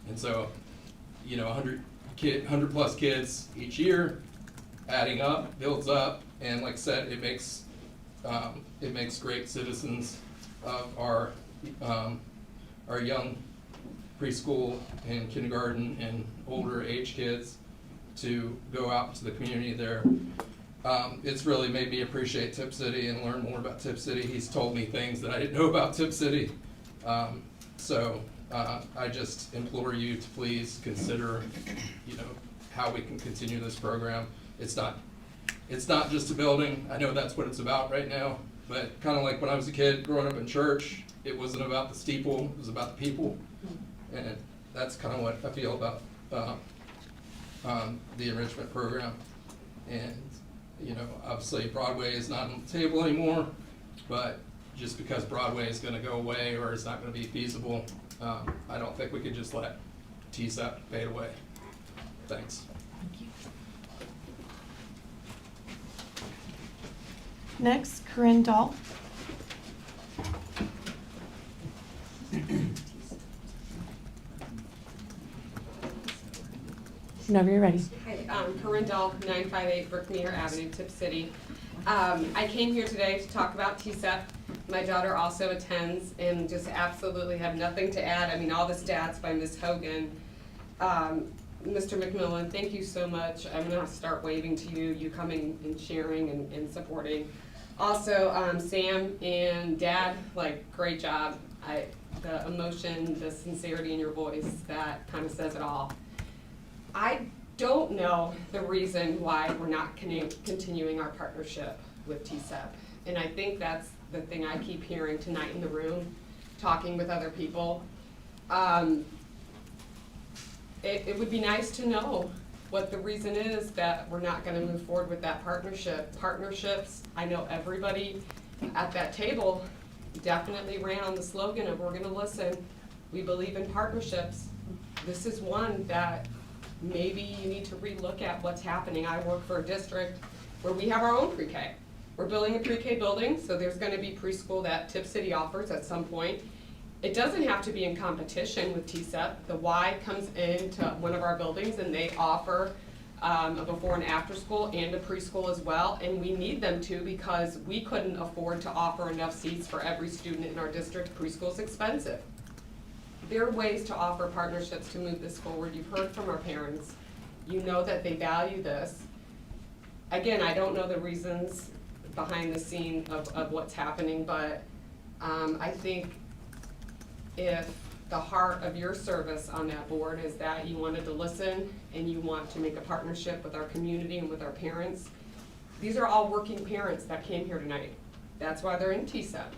And so, you know, 100+ kids each year, adding up, builds up, and like I said, it makes great citizens of our young preschool and kindergarten and older age kids to go out to the community there. It's really made me appreciate Tipp City and learn more about Tipp City. He's told me things that I didn't know about Tipp City. So I just implore you to please consider, you know, how we can continue this program. It's not just a building. I know that's what it's about right now, but kind of like when I was a kid growing up in church, it wasn't about the steeple, it was about the people. And that's kind of what I feel about the enrichment program. And, you know, obviously Broadway is not on the table anymore, but just because Broadway is going to go away or it's not going to be feasible, I don't think we could just let TSEP fade away. Thanks. Thank you. Next, Corinne Dahl. Whenever you're ready. Hi, Corinne Dahl, 958 Brookmeyer Avenue, Tipp City. I came here today to talk about TSEP. My daughter also attends and just absolutely have nothing to add. I mean, all the stats by Ms. Hogan. Mr. McMillan, thank you so much. I'm gonna start waving to you, you coming and sharing and supporting. Also, Sam and Dad, like, great job. The emotion, the sincerity in your voice, that kind of says it all. I don't know the reason why we're not continuing our partnership with TSEP. And I think that's the thing I keep hearing tonight in the room, talking with other people. It would be nice to know what the reason is that we're not gonna move forward with that partnership. Partnerships, I know everybody at that table definitely ran on the slogan of we're gonna listen. We believe in partnerships. This is one that maybe you need to relook at what's happening. I work for a district where we have our own pre-K. We're building a pre-K building, so there's gonna be preschool that Tipp City offers at some point. It doesn't have to be in competition with TSEP. The Y comes into one of our buildings and they offer a before and after school and a preschool as well, and we need them to because we couldn't afford to offer enough seats for every student in our district. Preschool's expensive. There are ways to offer partnerships to move this forward. You've heard from our parents. You know that they value this. Again, I don't know the reasons behind the scene of what's happening, but I think if the heart of your service on that board is that you wanted to listen and you want to make a partnership with our community and with our parents, these are all working parents that came here tonight. That's why they're in TSEP.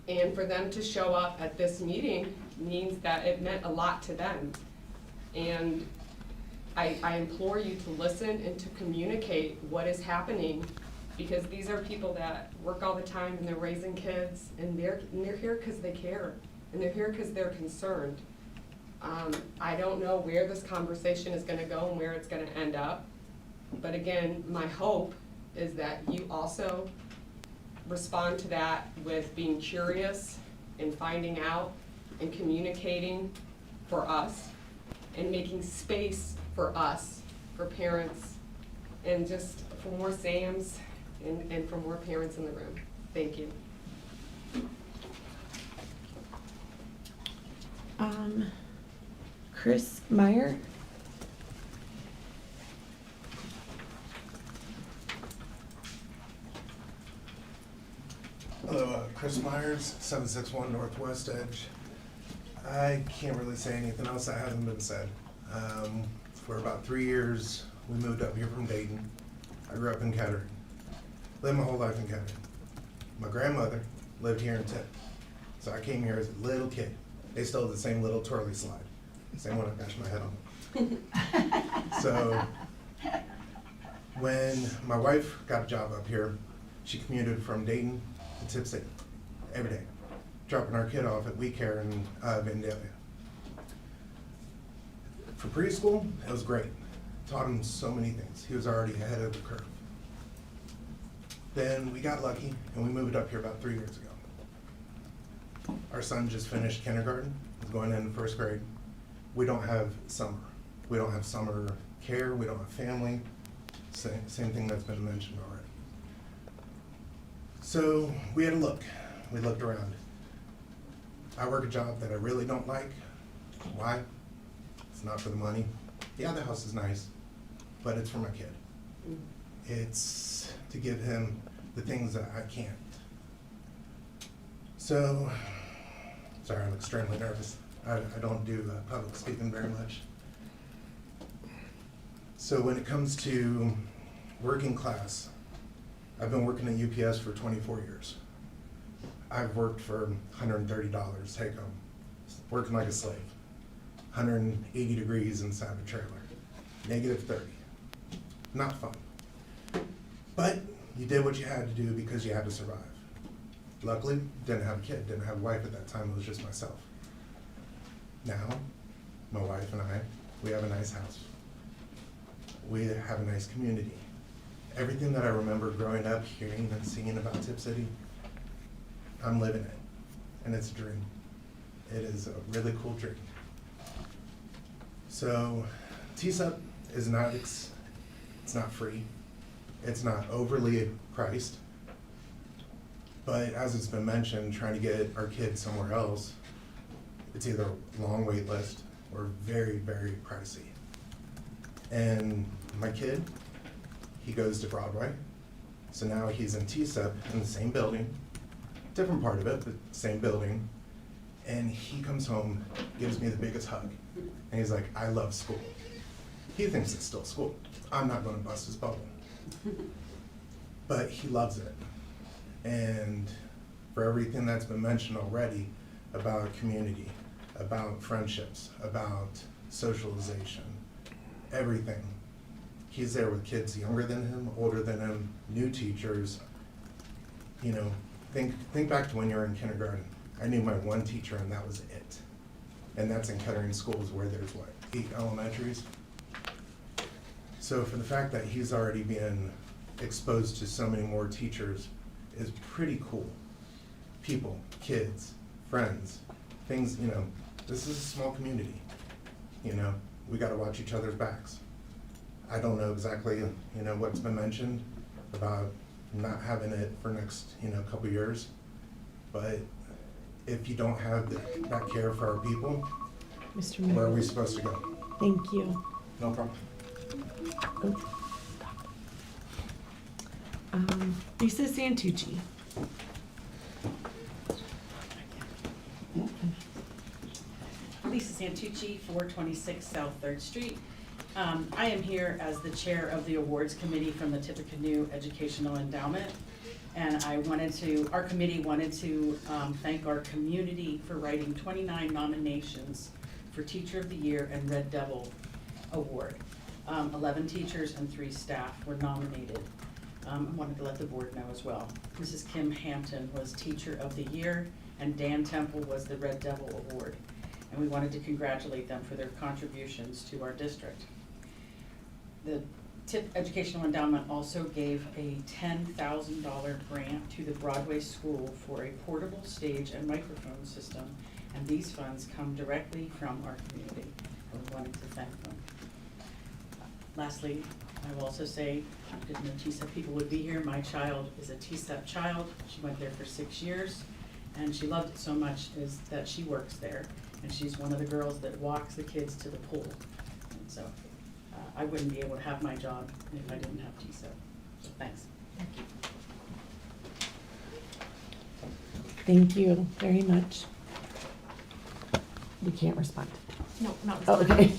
And for them to show up at this meeting means that it meant a lot to them. And I implore you to listen and to communicate what is happening, because these are people that work all the time and they're raising kids, and they're here because they care, and they're here because they're concerned. I don't know where this conversation is gonna go and where it's gonna end up, but again, my hope is that you also respond to that with being curious and finding out and communicating for us and making space for us, for parents, and just for more Sams and for more parents in the room. Thank you. Chris Meyer. Hello, Chris Myers, 761 Northwest Edge. I can't really say anything else that hasn't been said. For about 3 years, we moved up here from Dayton. I grew up in Kettering. Lived my whole life in Kettering. My grandmother lived here in Tipp. So I came here as a little kid. They still have the same little twirly slide. Same one I bashed my head on. So when my wife got a job up here, she commuted from Dayton to Tipp City every day, dropping our kid off at We Care in Vandalia. For preschool, it was great. Taught him so many things. He was already ahead of the curve. Then we got lucky and we moved up here about 3 years ago. Our son just finished kindergarten, he's going into first grade. We don't have summer. We don't have summer care, we don't have family. Same thing that's been mentioned already. So we had a look. We looked around. I work a job that I really don't like. Why? It's not for the money. Yeah, the house is nice, but it's for my kid. It's to give him the things that I can't. So, sorry, I'm extremely nervous. I don't do public speaking very much. So when it comes to working class, I've been working at UPS for 24 years. I've worked for $130 take home, working like a slave. 180 degrees inside a trailer, -30. Not fun. But you did what you had to do because you had to survive. Luckily, didn't have a kid, didn't have a wife at that time, it was just myself. Now, my wife and I, we have a nice house. We have a nice community. Everything that I remember growing up, hearing and seeing about Tipp City, I'm living it, and it's a dream. It is a really cool dream. So, TSEP is not, it's not free. It's not overly priced. But as it's been mentioned, trying to get our kids somewhere else, it's either a long wait list or very, very pricey. And my kid, he goes to Broadway. So now he's in TSEP in the same building, different part of it, but same building. And he comes home, gives me the biggest hug. And he's like, I love school. He thinks it's still school. I'm not gonna bust his bubble. But he loves it. And for everything that's been mentioned already about community, about friendships, about socialization, everything. He's there with kids younger than him, older than him, new teachers. You know, think back to when you were in kindergarten. I knew my one teacher and that was it. And that's in Kettering schools where there's what, 8 elementaries? So for the fact that he's already been exposed to so many more teachers is pretty cool. People, kids, friends, things, you know, this is a small community. You know, we gotta watch each other's backs. I don't know exactly, you know, what's been mentioned about not having it for next, you know, couple years, but if you don't have that care for our people, Mr. Mayor. where are we supposed to go? Thank you. No problem. Lisa Santucci. Lisa Santucci, 426 South 3rd Street. I am here as the chair of the awards committee from the Tippecanoe Educational Endowment. And our committee wanted to thank our community for writing 29 nominations for Teacher of the Year and Red Devil Award. 11 teachers and 3 staff were nominated. I wanted to let the board know as well. Mrs. Kim Hampton was Teacher of the Year, and Dan Temple was the Red Devil Award. And we wanted to congratulate them for their contributions to our district. The Tipp Educational Endowment also gave a $10,000 grant to the Broadway School for a portable stage and microphone system, and these funds come directly from our community. I wanted to thank them. Lastly, I will also say, I didn't know TSEP people would be here. My child is a TSEP child. She went there for 6 years, and she loved it so much that she works there, and she's one of the girls that walks the kids to the pool. And so I wouldn't be able to have my job if I didn't have TSEP. So thanks. Thank you. Thank you very much. We can't respond. No, not Oh, responding. okay.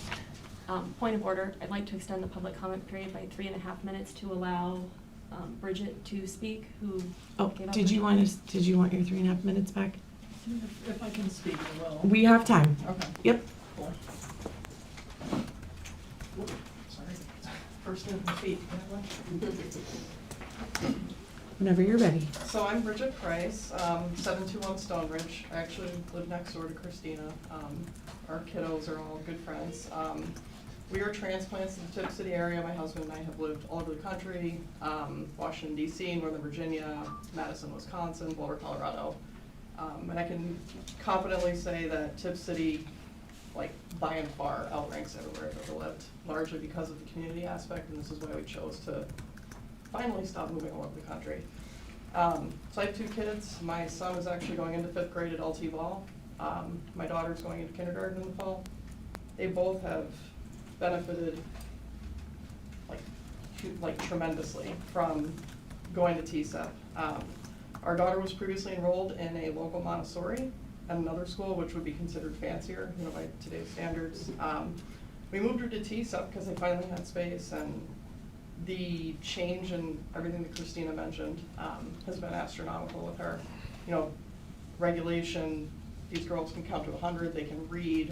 Point of order, I'd like to extend the public comment period by 3.5 minutes to allow Bridget to speak, who Oh, gave up did her you time. want your 3.5 minutes back? If I can speak, I will. We have time. Okay. Yep. Cool. Whoop, sorry. First in the feet. Whenever you're ready. So I'm Bridget Price, 721 Stonebridge. I actually live next door to Christina. Our kiddos are all good friends. We are transplants in the Tipp City area. My husband and I have lived all over the country, Washington DC, Northern Virginia, Madison, Wisconsin, Boulder, Colorado. And I can confidently say that Tipp City, like by and far, outranks everywhere I've ever lived, largely because of the community aspect, and this is why we chose to finally stop moving all over the country. So I have 2 kids. My son is actually going into 5th grade at LT Ball. My daughter's going into kindergarten in the fall. They both have benefited like tremendously from going to TSEP. Our daughter was previously enrolled in a local Montessori at another school, which would be considered fancier, by today's standards. We moved her to TSEP because they finally had space, and the change in everything that Christina mentioned has been astronomical with her. Regulation, these girls can count to 100, they can read,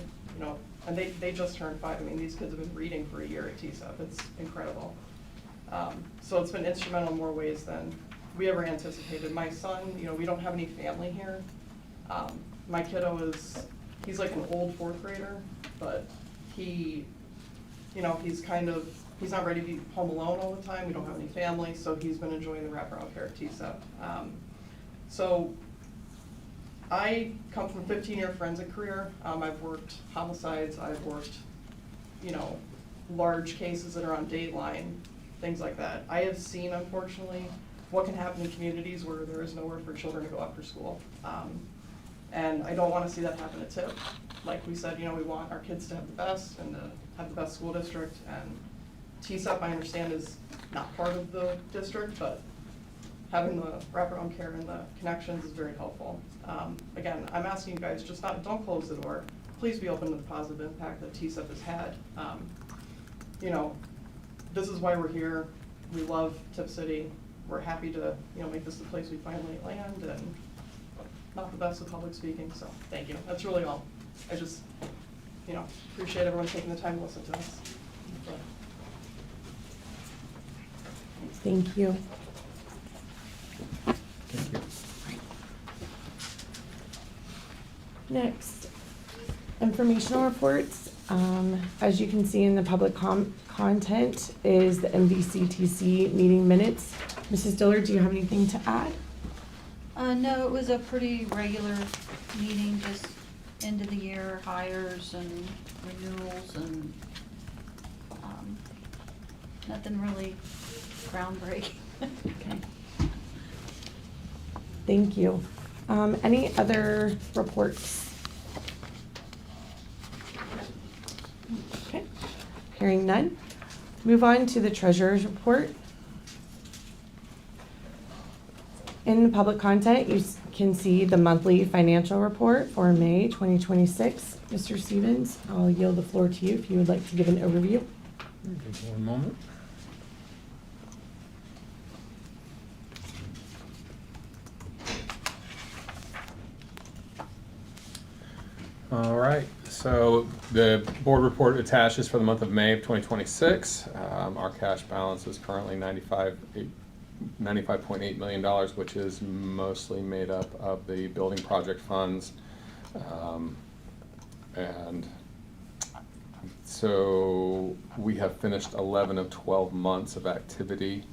and they just turned 5. I mean, these kids have been reading for a year at TSEP. It's incredible. So it's been instrumental in more ways than we ever anticipated. My son, we don't have any family here. My kiddo he's like an old 4th grader, but he's not ready to be home alone all the time. We don't have any family, so he's been enjoying the wraparound care at TSEP. So I come from a 15-year forensic career. I've worked homicides, I've worked, large cases that are on Dateline, things like that. I have seen, unfortunately, what can happen in communities where there is nowhere for children to go after school. And I don't want to see that happen at Tipp. Like we said, we want our kids to have the best and to have the best school district, and TSEP, I understand, is not part of the district, but having the wraparound care and the connections is very helpful. Again, I'm asking you guys, don't close the door. Please be open to the positive impact that TSEP has had. This is why we're here. We love Tipp City. We're happy to, make this the place we finally land, and not the best with public speaking, so thank you. That's really all. I just, appreciate everyone taking the time to listen to us. Thank you. Thank you. Next, informational reports. As you can see in the public content is the MVCTC meeting minutes. Mrs. Dillard, do you have anything to add? No, it was a pretty regular meeting, just end of the year hires and renewals and, nothing really groundbreaking. Okay. Thank you. Any other reports? Okay, hearing none. Move on to the treasurer's report. In the public content, you can see the monthly financial report for May 2026. Mr. Stevens, I'll yield the floor to you if you would like to give an overview. One moment. All right, so the board report attaches for the month of May of 2026. Our cash balance is currently $95.8 million, which is mostly made up of the building project funds. And so we have finished 11 of 12 months of activity,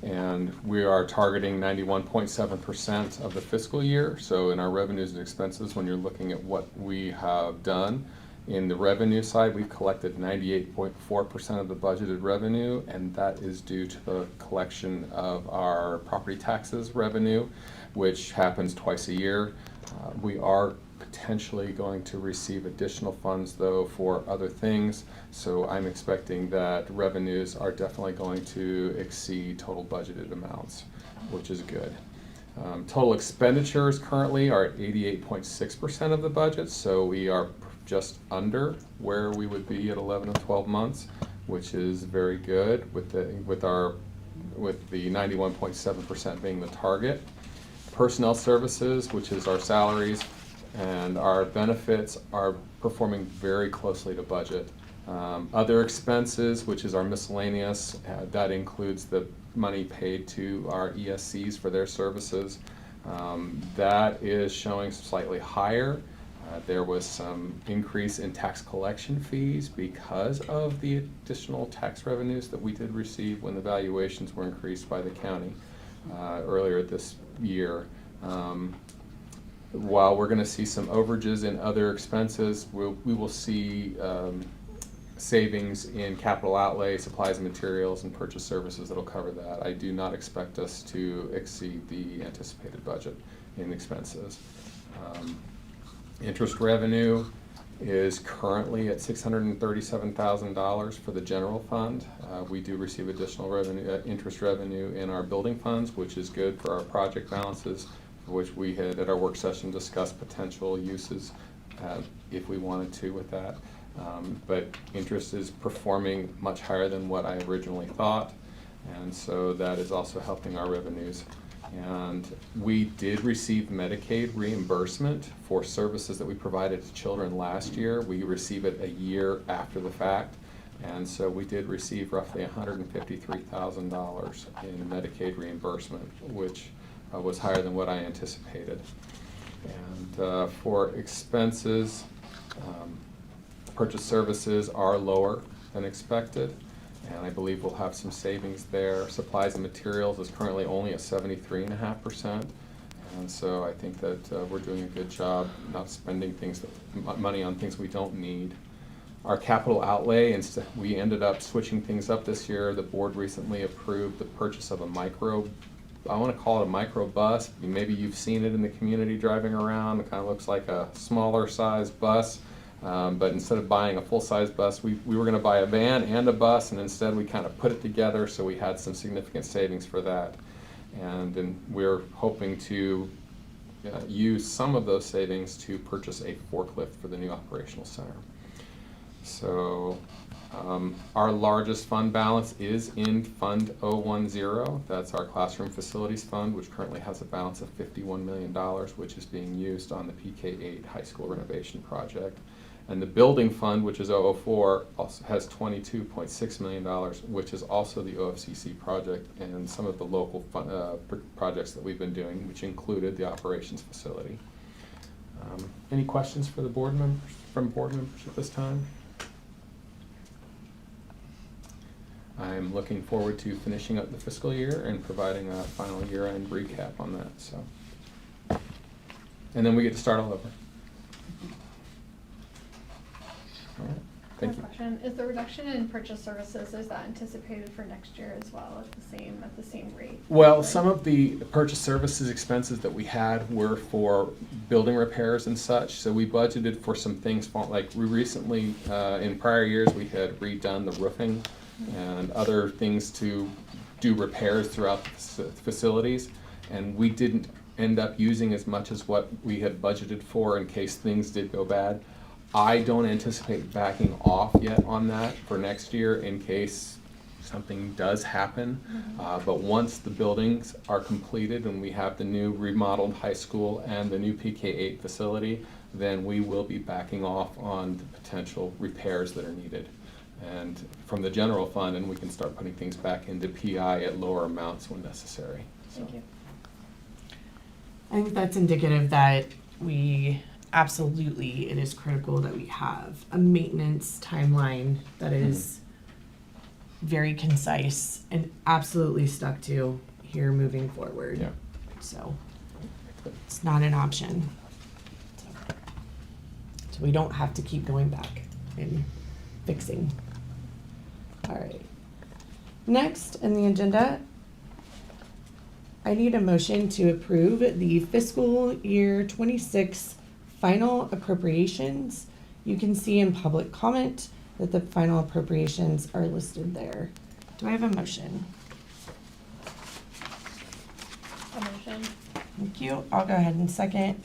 and we are targeting 91.7% of the fiscal year. So in our revenues and expenses, when you're looking at what we have done, in the revenue side, we've collected 98.4% of the budgeted revenue, and that is due to the collection of our property taxes revenue, which happens twice a year. We are potentially going to receive additional funds, though, for other things. So I'm expecting that revenues are definitely going to exceed total budgeted amounts, which is good. Total expenditures currently are at 88.6% of the budget, so we are just under where we would be at 11 of 12 months, which is very good with the 91.7% being the target. Personnel services, which is our salaries, and our benefits are performing very closely to budget. Other expenses, which is our miscellaneous, that includes the money paid to our ESCs for their services. That is showing slightly higher. There was some increase in tax collection fees because of the additional tax revenues that we did receive when the valuations were increased by the county earlier this year. While we're going to see some overages in other expenses, we will see savings in capital outlay, supplies and materials, and purchase services that'll cover that. I do not expect us to exceed the anticipated budget in expenses. Interest revenue is currently at $637,000 for the general fund. We do receive additional revenue, interest revenue in our building funds, which is good for our project balances, for which we had at our work session discussed potential uses if we wanted to with that. But interest is performing much higher than what I originally thought, and so that is also helping our revenues. And we did receive Medicaid reimbursement for services that we provided to children last year. We receive it a year after the fact, and so we did receive roughly $153,000 in Medicaid reimbursement, which was higher than what I anticipated. And for expenses, purchase services are lower than expected, and I believe we'll have some savings there. Supplies and materials is currently only at 73.5%, and so I think that we're doing a good job not spending money on things we don't need. Our capital outlay, we ended up switching things up this year. The board recently approved the purchase of I want to call it a micro bus. Maybe you've seen it in the community driving around. It kind of looks like a smaller size bus. But instead of buying a full-size bus, we were going to buy a van and a bus, and instead we kind of put it together, so we had some significant savings for that. And then we're hoping to use some of those savings to purchase a forklift for the new operational center. So our largest fund balance is in Fund 010. That's our classroom facilities fund, which currently has a balance of $51 million, which is being used on the PK-8 high school renovation project. And the building fund, which is 004, also has $22.6 million, which is also the OFCC project and some of the local projects that we've been doing, which included the operations facility. Any questions for the board members, from board members at this time? I'm looking forward to finishing up the fiscal year and providing a final year-end recap on that. So, and then we get to start all over. All right. Thank you. Question. Is the reduction in purchase services, is that anticipated for next year as well at the same rate? Well, some of the purchase services expenses that we had were for building repairs and such, so we budgeted for some things, like we recently, in prior years, we had redone the roofing and other things to do repairs throughout the facilities, and we didn't end up using as much as what we had budgeted for in case things did go bad. I don't anticipate backing off yet on that for next year in case something does happen. But once the buildings are completed and we have the new remodeled high school and the new PK-8 facility, then we will be backing off on the potential repairs that are needed. And from the general fund, and we can start putting things back into PI at lower amounts when necessary. So. Thank you. I think that's indicative that we absolutely, it is critical that we have a maintenance timeline that is very concise and absolutely stuck to here moving forward. Yeah. So it's not an option. So we don't have to keep going back and fixing. All right. Next in the agenda, I need a motion to approve the fiscal year 26 final appropriations. You can see in public comment that the final appropriations are listed there. Do I have a motion? A motion. Thank you. I'll go ahead and second.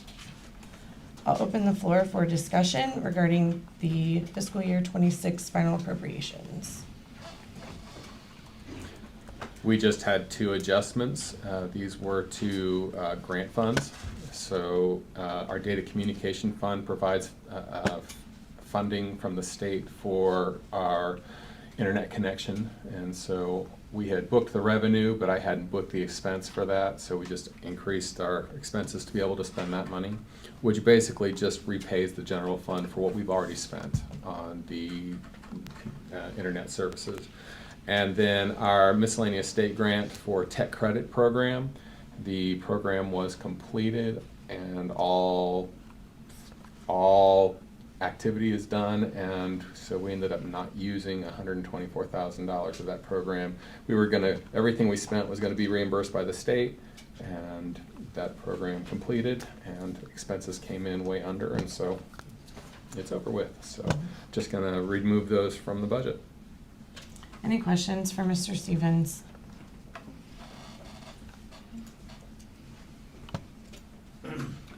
I'll open the floor for discussion regarding the fiscal year 26 final appropriations. We just had two adjustments. These were to grant funds. So our data communication fund provides funding from the state for our internet connection. And so we had booked the revenue, but I hadn't booked the expense for that. So we just increased our expenses to be able to spend that money, which basically just repays the general fund for what we've already spent on the internet services. And then our miscellaneous state grant for tech credit program, the program was completed and all activity is done, and so we ended up not using $124,000 of that program. We were gonna, everything we spent was gonna be reimbursed by the state, and that program completed and expenses came in way under, and so it's over with. So just gonna remove those from the budget. Any questions for Mr. Stevens?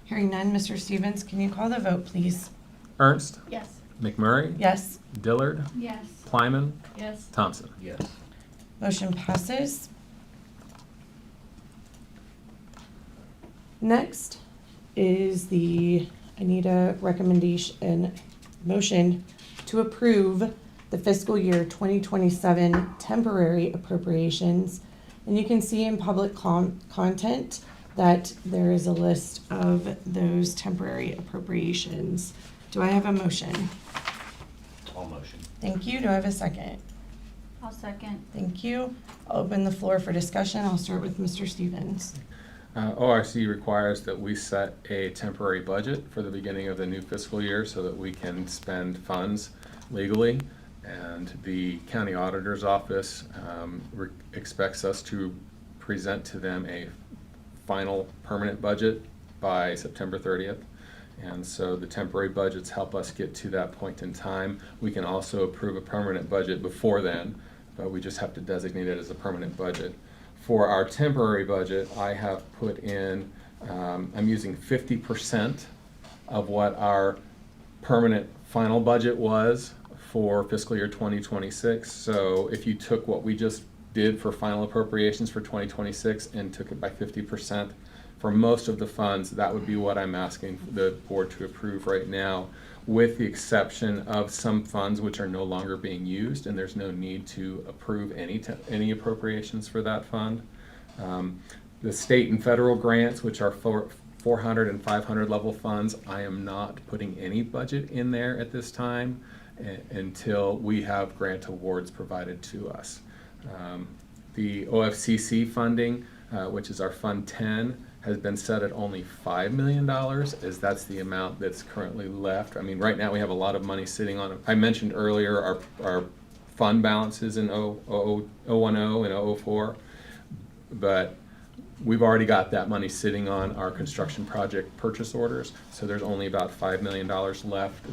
Hearing none, Mr. Stevens, can you call the vote, please? Ernst, Yes. McMurray, Yes. Dillard, Yes. Plyman, Yes. Thompson. Yes. Motion passes. Next is I need a recommendation, motion to approve the fiscal year 2027 temporary appropriations. And you can see in public content that there is a list of those temporary appropriations. Do I have a motion? All motion. Thank you. Do I have a second? I'll second. Thank you. I'll open the floor for discussion. I'll start with Mr. Stevens. ORC requires that we set a temporary budget for the beginning of the new fiscal year so that we can spend funds legally. And the county auditor's office expects us to present to them a final permanent budget by September 30th. And so the temporary budgets help us get to that point in time. We can also approve a permanent budget before then, but we just have to designate it as a permanent budget. For our temporary budget, I have put in, I'm using 50% of what our permanent final budget was for fiscal year 2026. So if you took what we just did for final appropriations for 2026 and took it by 50%, for most of the funds, that would be what I'm asking the board to approve right now, with the exception of some funds which are no longer being used, and there's no need to approve any appropriations for that fund. The state and federal grants, which are 400 and 500 level funds, I am not putting any budget in there at this time until we have grant awards provided to us. The OFCC funding, which is our Fund 10, has been set at only $5 million, as that's the amount that's currently left. I mean, right now we have a lot of money sitting on it. I mentioned earlier our fund balances in 010 and 004, but we've already got that money sitting on our construction project purchase orders, so there's only about $5 million left.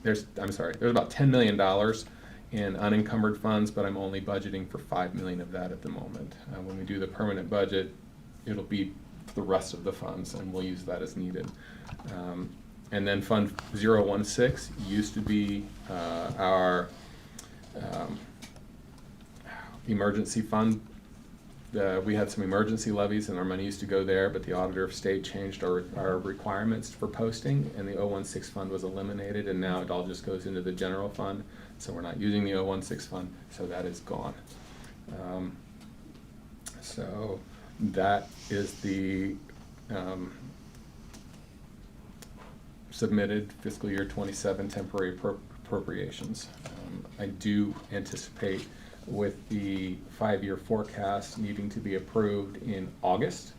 There's about $10 million in unencumbered funds, but I'm only budgeting for $5 million of that at the moment. When we do the permanent budget, it'll be the rest of the funds, and we'll use that as needed. And then Fund 016 used to be our emergency fund we had some emergency levies and our money used to go there, but the Auditor of State changed our requirements for posting, and the 016 fund was eliminated, and now it all just goes into the general fund. So we're not using the 016 fund, so that is gone. So that is the submitted fiscal year 27 temporary appropriations. I do anticipate with the 5-year forecast needing to be approved in August.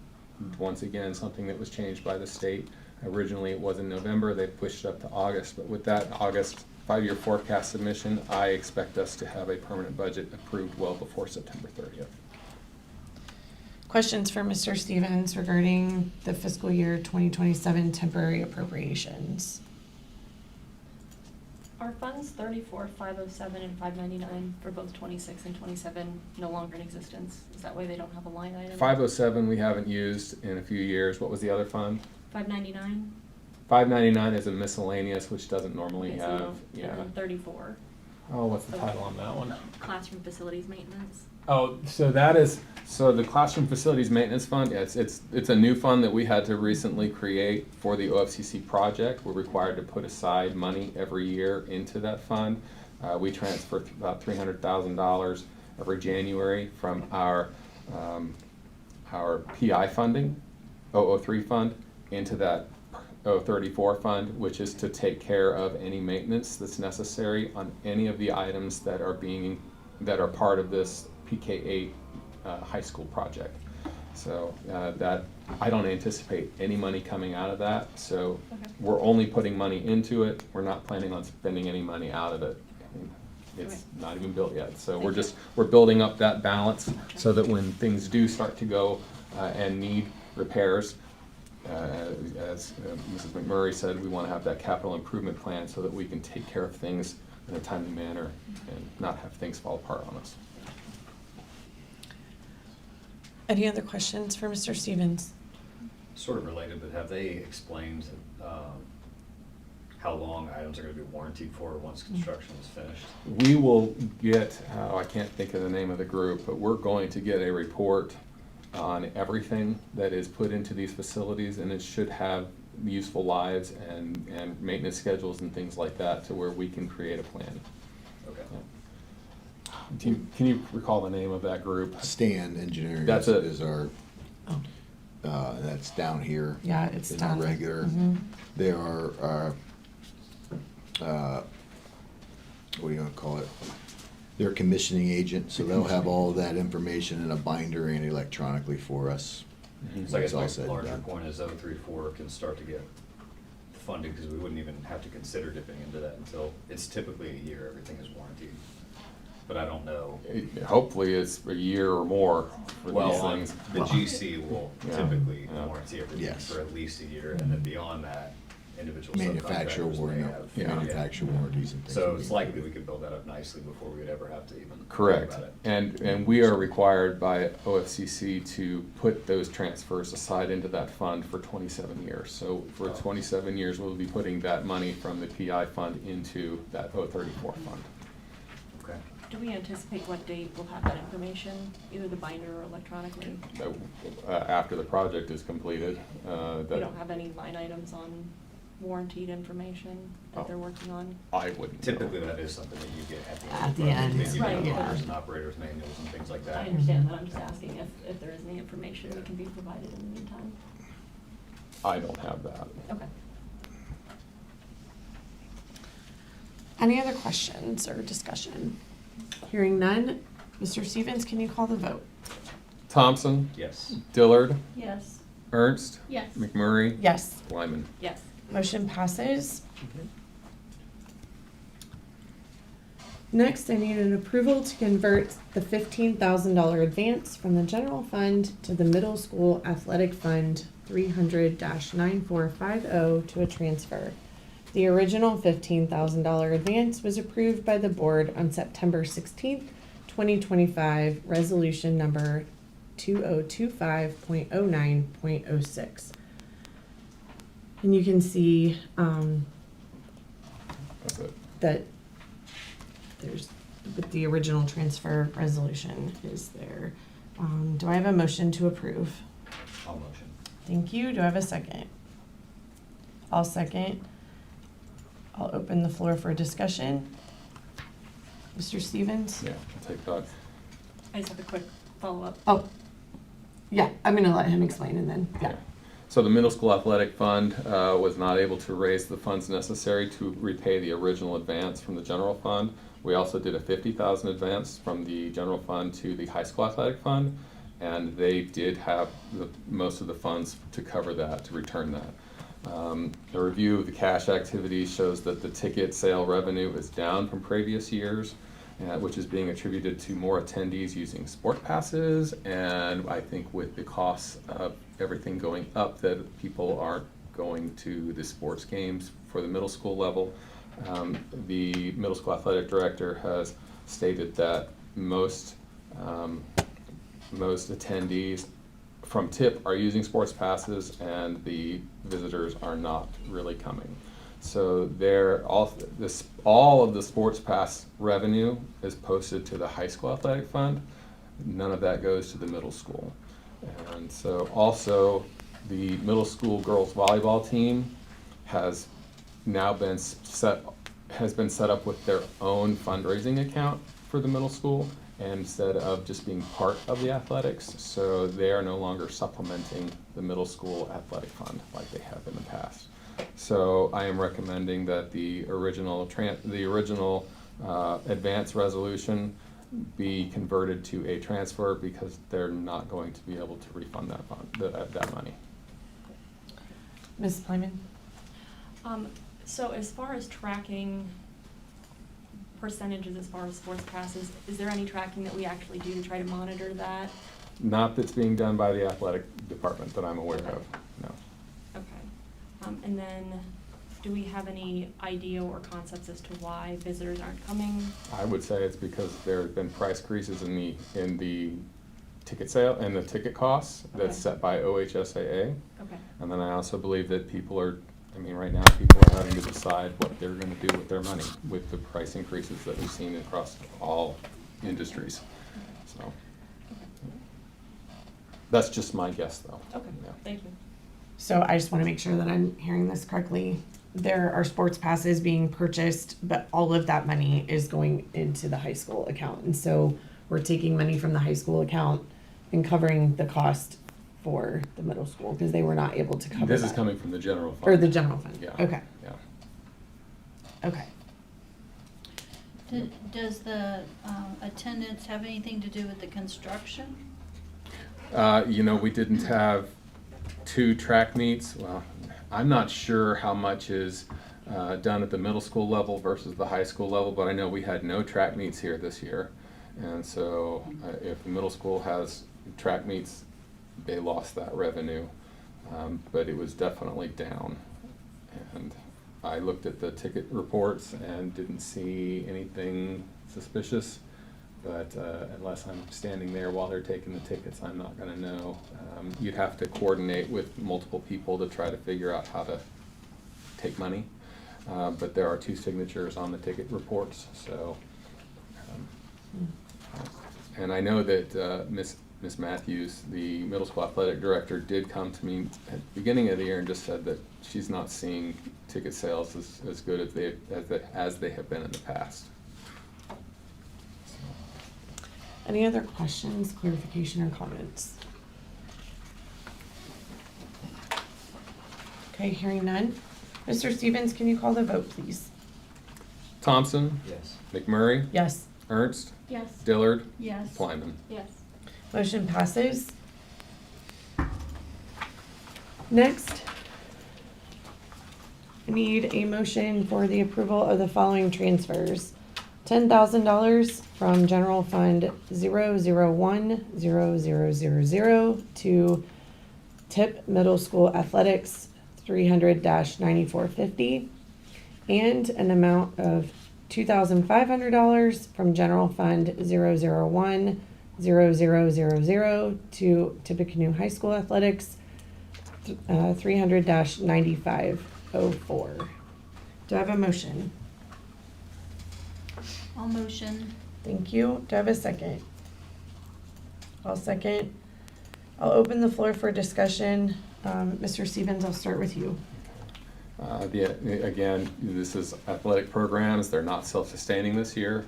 Once again, something that was changed by the state. Originally it was in November, they pushed it up to August, but with that August 5-year forecast submission, I expect us to have a permanent budget approved well before September 30th. Questions for Mr. Stevens regarding the fiscal year 2027 temporary appropriations? Are funds 34, 507, and 599 for both 26 and 27 no longer in existence? Is that why they don't have a line item? 507 we haven't used in a few years. What was the other fund? 599? 599 is a miscellaneous, which doesn't normally Okay, so have, no. yeah. And then 34. Oh, what's the title on that one? Classroom facilities maintenance. Oh, so that is, so the Classroom Facilities Maintenance Fund, yeah, it's a new fund that we had to recently create for the OFCC project. We're required to put aside money every year into that fund. We transfer about $300,000 every January from our PI funding, 003 fund, into that 034 fund, which is to take care of any maintenance that's necessary on any of the items that are part of this PK8 high school project. So that I don't anticipate any money coming out of that. So we're only putting money into it. We're not planning on spending any money out of it. I mean, it's not even built yet. So we're building up that balance so that when things do start to go and need repairs, as Mrs. McMurray said, we want to have that capital improvement plan so that we can take care of things in a timely manner and not have things fall apart on us. Any other questions for Mr. Stevens? Sort of related, but have they explained how long items are going to be warranted for once construction is finished? We will get, I can't think of the name of the group, but we're going to get a report on everything that is put into these facilities, and it should have useful lives and maintenance schedules and things like that to where we can create a plan. Okay. Yeah. Can you recall the name of that group? Stan Engineering That's it. is our, Oh. that's down here. Yeah, it's in down the there. regular. Mhm. They are our, what do you want to call it? They're a commissioning agent, so they'll have all of that information in a binder and electronically for us. So I guess It's all my said and larger done. point is 034 can start to get funded because we wouldn't even have to consider dipping into that until, it's typically a year, everything is warranted. But I don't know. Hopefully it's a year or more for Well, these things. the GC will Yeah. typically Yeah. warranty everything Yes. for at least a year, and then beyond that, individual Manufacturer subcontractors warranty, may have. manufacturer warranties and things. So like it's that. likely we could build that up nicely before we would ever have to even think Correct. about it. And we are required by OFCC to put those transfers aside into that fund for 27 years. So for 27 years, we'll be putting that money from the PI fund into that 034 fund. Okay. Do we anticipate what date we'll have that information, either the binder or electronically? After the project is completed. We don't have any line items on warranted information that they're working on? I wouldn't. Typically, that is something that you get at the end. At of the project. end. You get Right, yeah. owners and operators manuals and things like that. I understand that, I'm just asking if there is any information that can be provided in the meantime. I don't have that. Okay. Any other questions or discussion? Hearing none, Mr. Stevens, can you call the vote? Thompson? Yes. Dillard? Yes. Ernst? Yes. McMurray? Yes. Lyman? Yes. Motion passes. Next, I need an approval to convert the $15,000 advance from the general fund to the middle school athletic fund 300-9450 to a transfer. The original $15,000 advance was approved by the board on September 16th, 2025, resolution number 2025.09.06. And you can see That's it. that there's, with the original transfer resolution is there. Do I have a motion to approve? I'll motion. Thank you. Do I have a second? I'll second. I'll open the floor for discussion. Mr. Stevens? Yeah, I'll take that. I just have a quick follow-up. Oh, yeah, I'm gonna let him explain and then, yeah. So the middle school athletic fund was not able to raise the funds necessary to repay the original advance from the general fund. We also did a $50,000 advance from the general fund to the high school athletic fund, and they did have most of the funds to cover that, to return that. A review of the cash activities shows that the ticket sale revenue is down from previous years, which is being attributed to more attendees using sport passes, and I think with the costs of everything going up, that people aren't going to the sports games for the middle school level. The middle school athletic director has stated that most attendees from Tipp are using sports passes, and the visitors are not really coming. So all of the sports pass revenue is posted to the high school athletic fund. None of that goes to the middle school. And so also the middle school girls volleyball team has now been set up with their own fundraising account for the middle school, instead of just being part of the athletics. So they are no longer supplementing the middle school athletic fund like they have in the past. So I am recommending that the original advance resolution be converted to a transfer, because they're not going to be able to refund that fund, that money. Ms. Plyman? So as far as tracking percentages as far as sports passes, is there any tracking that we actually do to try to monitor that? Not that's being done by the athletic department that I'm aware of, no. Okay. And then, do we have any idea or concepts as to why visitors aren't coming? I would say it's because there have been price increases in the ticket sale and the ticket costs that's set by OHSAA. Okay. And then I also believe that right now people are having to decide what they're going to do with their money with the price increases that we've seen across all industries. So that's just my guess, though. Okay, Yeah. thank you. So I just want to make sure that I'm hearing this correctly. There are sports passes being purchased, but all of that money is going into the high school account. And so we're taking money from the high school account and covering the cost for the middle school, because they were not able to cover This that. is coming from the general fund. Or the general fund. Yeah. Okay. Yeah. Okay. Does the attendance have anything to do with the construction? We didn't have 2 track meets. Well, I'm not sure how much is done at the middle school level versus the high school level, but I know we had no track meets here this year. And so if the middle school has track meets, they lost that revenue, but it was definitely down. And I looked at the ticket reports and didn't see anything suspicious, but unless I'm standing there while they're taking the tickets, I'm not going to know. You'd have to coordinate with multiple people to try to figure out how to take money, but there are 2 signatures on the ticket reports. So, and I know that Miss Matthews, the middle school athletic director, did come to me at the beginning of the year and just said that she's not seeing ticket sales as good as they have been in the past. Any other questions, clarification, or comments? Okay, hearing none. Mr. Stevens, can you call the vote, please? Thompson? Yes. McMurray? Yes. Ernst? Yes. Dillard? Yes. Plyman? Yes. Motion passes. Next, I need a motion for the approval of the following transfers. $10,000 from General Fund 0010000 to Tipp Middle School Athletics 300-9450, and an amount of $2,500 from General Fund 0010000 to Tippecanoe High School Athletics 300-9504. Do I have a motion? I'll motion. Thank you. Do I have a second? I'll second. I'll open the floor for discussion. Mr. Stevens, I'll start with you. Again, this is athletic programs. They're not self-sustaining this year,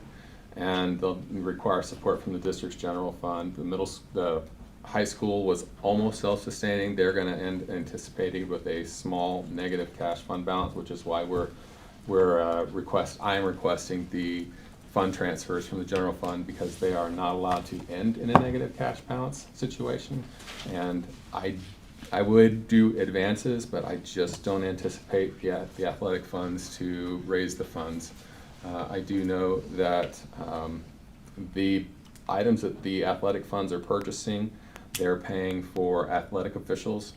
and they'll require support from the district's general fund. The high school was almost self-sustaining. They're going to end anticipating with a small negative cash fund balance, which is why I am requesting the fund transfers from the general fund, because they are not allowed to end in a negative cash balance situation. And I would do advances, but I just don't anticipate the athletic funds to raise the funds. I do know that the items that the athletic funds are purchasing, they're paying for athletic officials,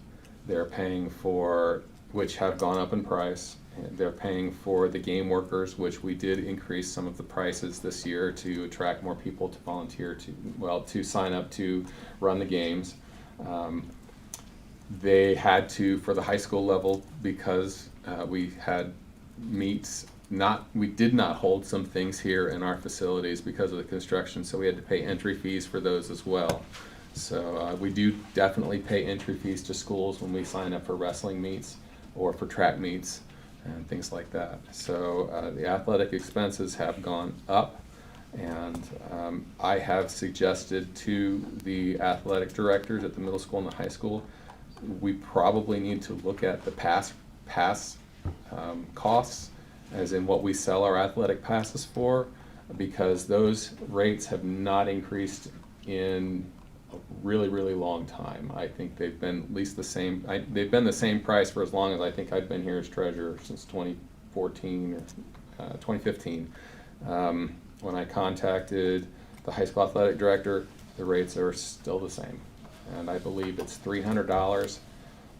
they're paying for, which have gone up in price, and they're paying for the game workers, which we did increase some of the prices this year to attract more people to volunteer to sign up to run the games. They had to, for the high school level, because we had meets, we did not hold some things here in our facilities because of the construction, so we had to pay entry fees for those as well. So we do definitely pay entry fees to schools when we sign up for wrestling meets or for track meets and things like that. So the athletic expenses have gone up, and I have suggested to the athletic directors at the middle school and the high school, we probably need to look at the pass costs, as in what we sell our athletic passes for, because those rates have not increased in a really, really long time. I think they've been at least the same. They've been the same price for as long as I think I've been here as treasurer, since 2014 or 2015. When I contacted the high school athletic director, the rates are still the same. And I believe it's $300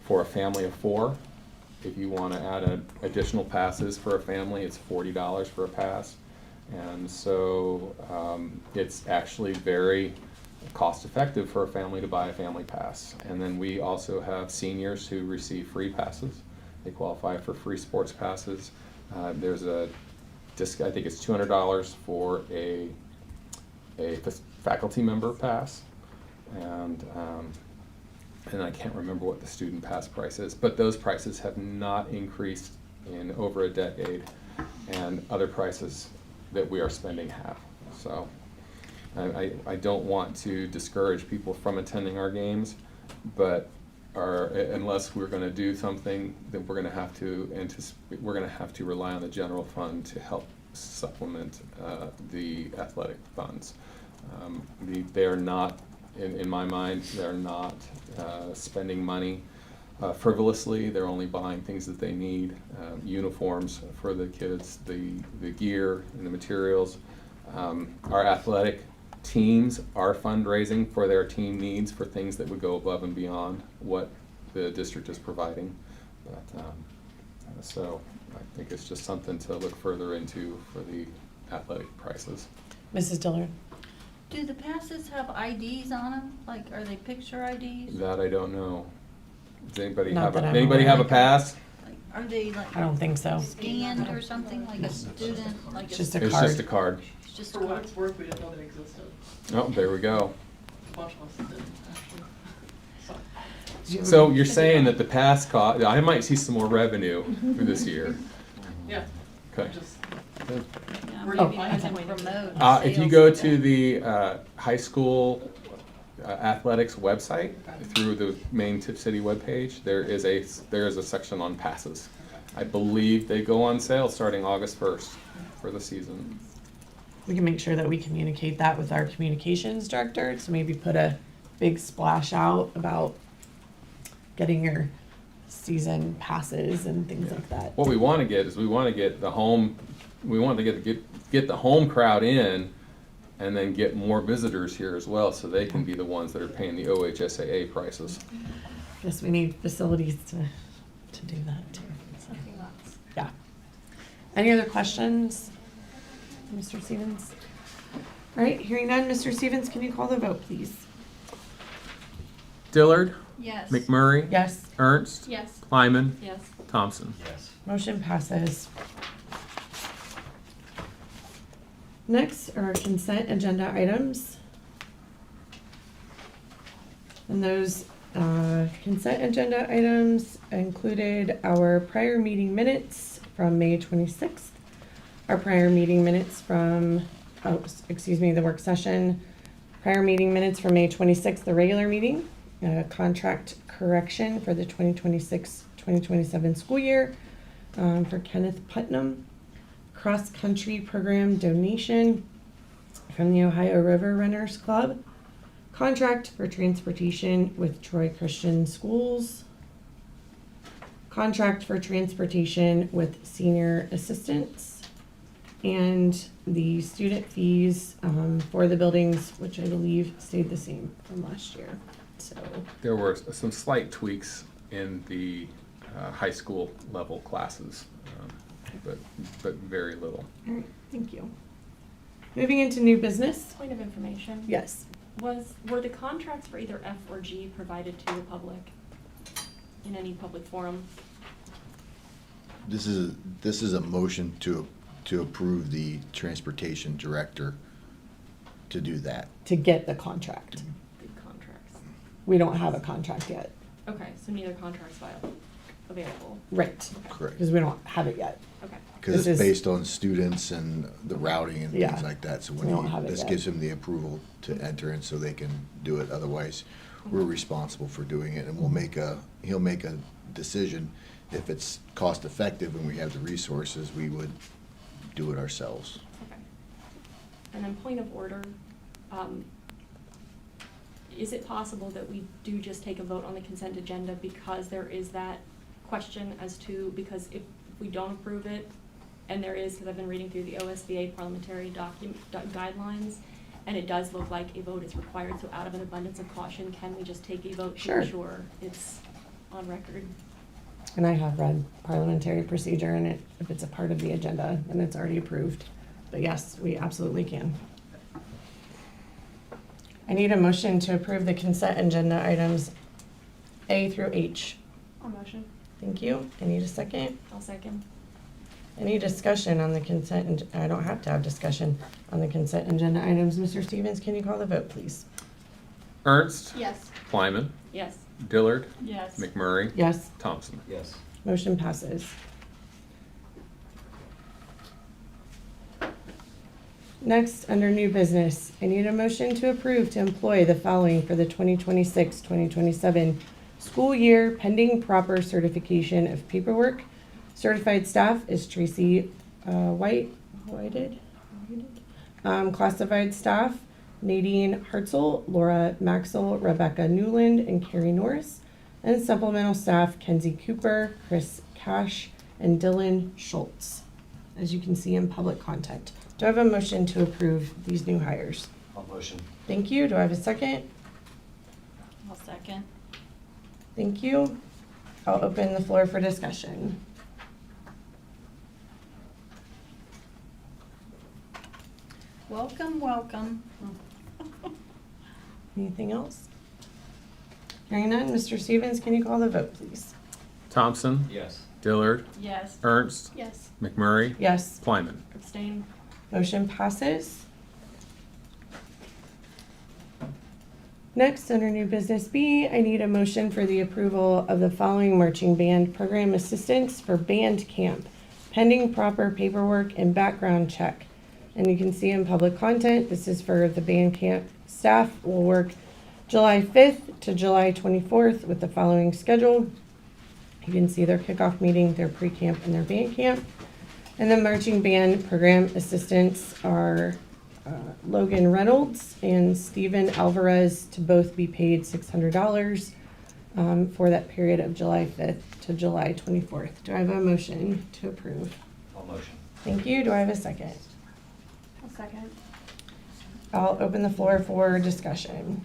for a family of 4. If you want to add additional passes for a family, it's $40 for a pass. And so it's actually very cost effective for a family to buy a family pass. And then we also have seniors who receive free passes. They qualify for free sports passes. There's a disc, I think it's $200 for a faculty member pass. And I can't remember what the student pass price is, but those prices have not increased in over a decade, and other prices that we are spending have. So I don't want to discourage people from attending our games, but unless we're going to do something, then we're going to have to rely on the general fund to help supplement the athletic funds. They are not, in my mind, they're not spending money frivolously. They're only buying things that they need, uniforms for the kids, the gear and the materials. Our athletic teams are fundraising for their team needs for things that would go above and beyond what the district is providing. But so I think it's just something to look further into for the athletic prices. Mrs. Dillard. Do the passes have IDs on them? Like, are they picture IDs? That I don't know. Does anybody Not that I'm anybody aware have a of. pass? Like, are they like I don't think so. scanned or something, like a student, like It's just a It's card. just a card. It's just For a what card. it's worth, we didn't know they existed. Oh, there we go. A bunch of us didn't, actually. So, So you're saying that the pass cost, I might see some more revenue for this year. yeah, Okay. just, Good. Yeah, Where do you maybe find we can it? promote If you sales go of to that. the high school athletics website through the main Tipp City webpage, there is a section on passes. I believe they go on sale starting August 1st for the season. We can make sure that we communicate that with our communications director to maybe put a big splash out about getting your season passes and things like that. What we want to get is get the home crowd in, and then get more visitors here as well, so they can be the ones that are paying the OHSAA prices. Guess we need facilities to do that too. So, yeah. Any other questions, Mr. Stevens? All right, hearing none, Mr. Stevens, can you call the vote, please? Dillard, Yes. McMurray, Yes. Ernst, Yes. Lyman, Yes. Thompson. Yes. Motion passes. Next are consent agenda items. And those consent agenda items included our prior meeting minutes from May 26th, our prior meeting minutes from, the work session, prior meeting minutes from May 26th, the regular meeting, contract correction for the 2026-2027 school year for Kenneth Putnam, cross-country program donation from the Ohio River Runners Club, contract for transportation with Troy Christian Schools, contract for transportation with senior assistants, and the student fees for the buildings, which I believe stayed the same from last year. So There were some slight tweaks in the high school level classes, but very little. all right, thank you. Moving into new business. Point of information. Yes. Were the contracts for either F or G provided to the public in any public forum? This is a motion to approve the transportation director to do that. To get the contract. The contracts. We don't have a contract yet. Okay, so neither contract's available. Right. Correct. Because we don't have it yet. Okay. Because This it's is- based on students and the routing and Yeah. things like that. So We don't have when it this yet. gives him the approval to enter in so they can do it. Otherwise, we're responsible for doing it, and he'll make a decision. If it's cost effective and we have the resources, we would do it ourselves. Okay. And then point of order, is it possible that we do just take a vote on the consent agenda because there is that question as to, because if we don't approve it, and there is, because I've been reading through the OSBA parliamentary guidelines, and it does look like a vote is required, so out of an abundance of caution, can we just take a vote to Sure. ensure it's on record? And I have read parliamentary procedure, and if it's a part of the agenda, and it's already approved. But yes, we absolutely can. I need a motion to approve the consent agenda items A through H. I'll motion. Thank you. I need a second. I'll second. Any discussion on the consent, I don't have to have discussion on the consent agenda items. Mr. Stevens, can you call the vote, please? Ernst, Yes. Kleiman, Yes. Dillard, Yes. McMurray, Yes. Thompson. Yes. Motion passes. Next, under new business, I need a motion to approve to employ the following for the 2026-2027 school year pending proper certification of paperwork. Certified staff is Tracy Whited. Classified staff, Nadine Hartzell, Laura Maxwell, Rebecca Newland, and Carrie Norris. And supplemental staff, Kenzie Cooper, Chris Cash, and Dylan Schultz, as you can see in public content. Do I have a motion to approve these new hires? I'll motion. Thank you. Do I have a second? I'll second. Thank you. I'll open the floor for discussion. Welcome, welcome. Anything else? Hearing none, Mr. Stevens, can you call the vote, please? Thompson, Yes. Dillard, Yes. Ernst, Yes. McMurray, Yes. Kleiman. Abstain. Motion passes. Next, under new business B, I need a motion for the approval of the following marching band program assistance for band camp, pending proper paperwork and background check. And you can see in public content, this is for the band camp staff will work July 5th to July 24th with the following schedule. You can see their kickoff meeting, their pre-camp, and their band camp. And the marching band program assistants are Logan Reynolds and Stephen Alvarez to both be paid $600 for that period of July 5th to July 24th. Do I have a motion to approve? I'll motion. Thank you. Do I have a second? I'll second. I'll open the floor for discussion.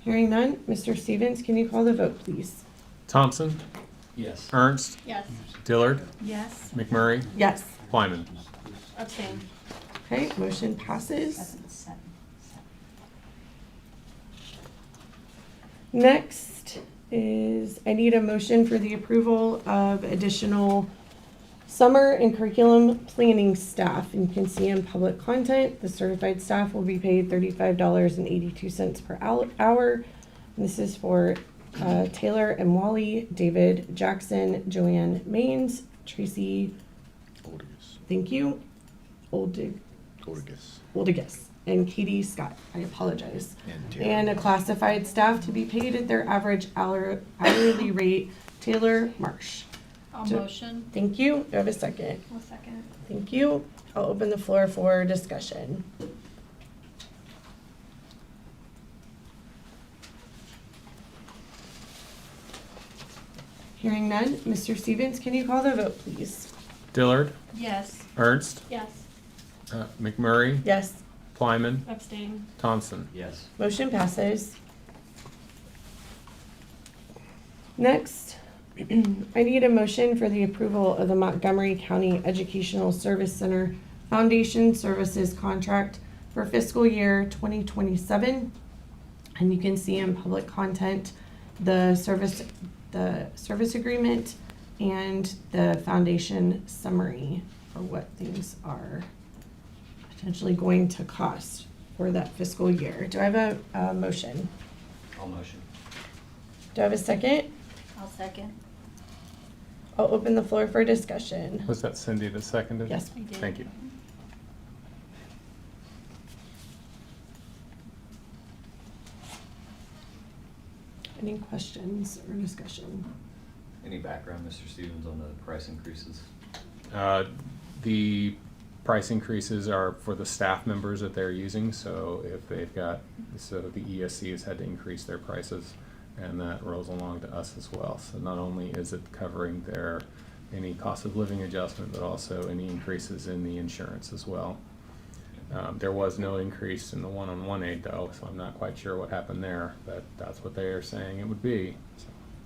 Hearing none, Mr. Stevens, can you call the vote, please? Thompson, Yes. Ernst, Yes. Dillard, Yes. McMurray, Yes. Kleiman. Abstain. Okay, motion passes. Next is, I need a motion for the approval of additional Summer and curriculum planning staff, and you can see in public content, the certified staff will be paid $35.82 per hour. And this is for Taylor and Wally, David Jackson, Joanne Maines, Tracy, Oldigus. thank you, Oldigus, and Katie Scott. I apologize. And Taylor. And a classified staff to be paid at their average hourly rate, Taylor Marsh. I'll Do- motion. Thank you. Do I have a second? One second. Thank you. I'll open the floor for discussion. Hearing none, Mr. Stevens, can you call the vote, please? Dillard, Yes. Ernst, Yes. McMurray, Yes. Plyman, Abstain. Thompson. Yes. Motion passes. Next, I need a motion for the approval of the Montgomery County Educational Service Center Foundation Services Contract for fiscal year 2027. And you can see in public content the service agreement and the foundation summary for what things are potentially going to cost for that fiscal year. Do I have a motion? I'll motion. Do I have a second? I'll second. I'll open the floor for discussion. Was that Cindy that seconded? Yes. I did. Thank you. Any questions or discussion? Any background, Mr. Stevens, on the price increases? The price increases are for the staff members that they're using, so if they've got, so the ESC has had to increase their prices, and that rolls along to us as well. So not only is it covering their, any cost of living adjustment, but also any increases in the insurance as well. There was no increase in the one-on-one aid though, so I'm not quite sure what happened there, but that's what they are saying it would be. So.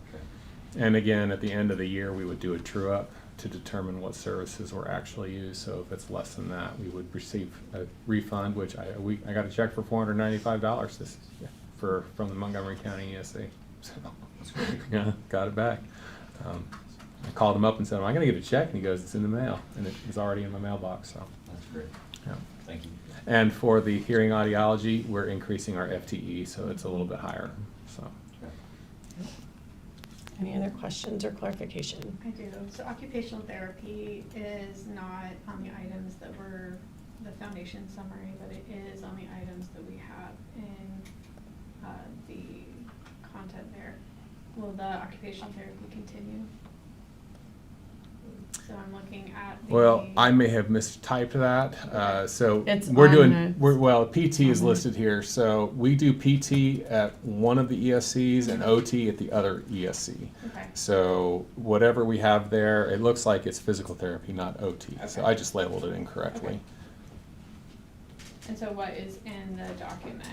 Okay. And again, at the end of the year, we would do a true-up to determine what services were actually used. So if it's less than that, we would receive a refund, which I got a check for $495 from the Montgomery County ESC. So That's great. yeah, got it back. I called him up and said, "Am I going to get a check?" And he goes, "It's in the mail," and it was already in my mailbox. So That's great. yeah. Thank you. And for the hearing audiology, we're increasing our FTE, so it's a little bit higher. So. Okay. Any other questions or clarification? I do. So occupational therapy is not on the items that were the foundation summary, but it is on the items that we have in the content there. Will the occupational therapy continue? So I'm looking at the. Well, I may have mistyped that. So It's we're on doing, the- PT is listed here. So we do PT at one of the ESCs and OT at the other ESC. Okay. So whatever we have there, it looks like it's physical therapy, not OT. So Okay. I just labeled it incorrectly. Okay. And so what is in the document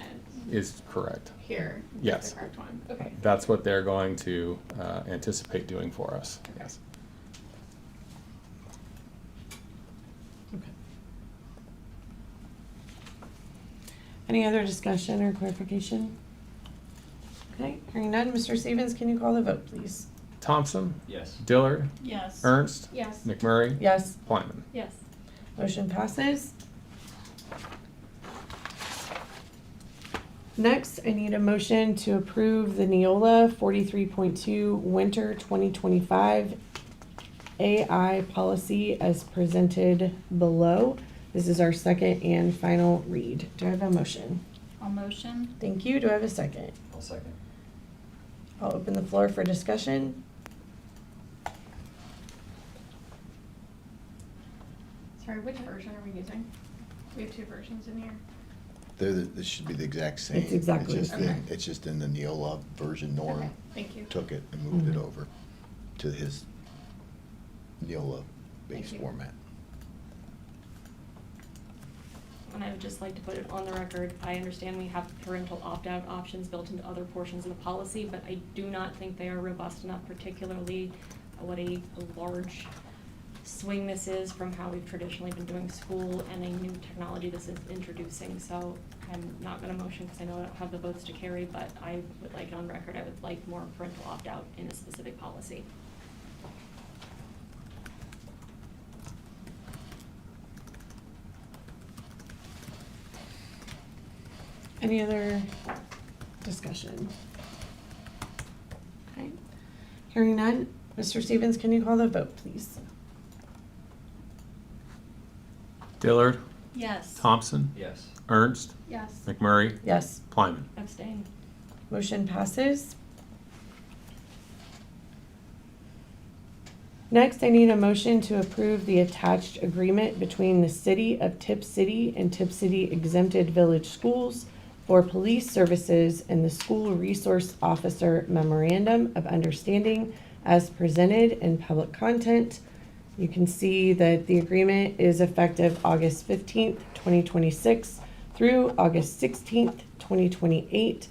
Is correct. here? is Yes. the correct one? Okay. That's what they're going to anticipate doing for us. Yes. Okay. Any other discussion or clarification? Okay, hearing none, Mr. Stevens, can you call the vote, please? Thompson, Yes. Dillard, Yes. Ernst, Yes. McMurray, Yes. Plyman. Yes. Motion passes. Next, I need a motion to approve the Neola 43.2 Winter 2025 AI policy as presented below. This is our second and final read. Do I have a motion? I'll motion. Thank you. Do I have a second? I'll second. I'll open the floor for discussion. Sorry, which version are we using? We have two versions in here. This should be the exact same. It's exactly just the same. It's just in the Neola version. Norm Okay, thank you. took it and moved it Mhm. over to his Neola base Thank you. format. And I would just like to put it on the record, I understand we have parental opt-out options built into other portions of the policy, but I do not think they are robust enough, particularly what a large swing this is from how we've traditionally been doing school and a new technology this is introducing. So I'm not gonna motion because I know I don't have the votes to carry, but I would like it on record, I would like more parental opt-out in a specific policy. Any other discussion? Okay. Hearing none, Mr. Stevens, can you call the vote, please? Dillard, Yes. Thompson, Yes. Ernst, Yes. McMurray, Yes. Plyman. Abstain. Motion passes. Next, I need a motion to approve the attached agreement between the City of Tipp City and Tipp City Exempted Village Schools for police services and the School Resource Officer Memorandum of Understanding as presented in public content. You can see that the agreement is effective August 15th, 2026 through August 16th, 2028.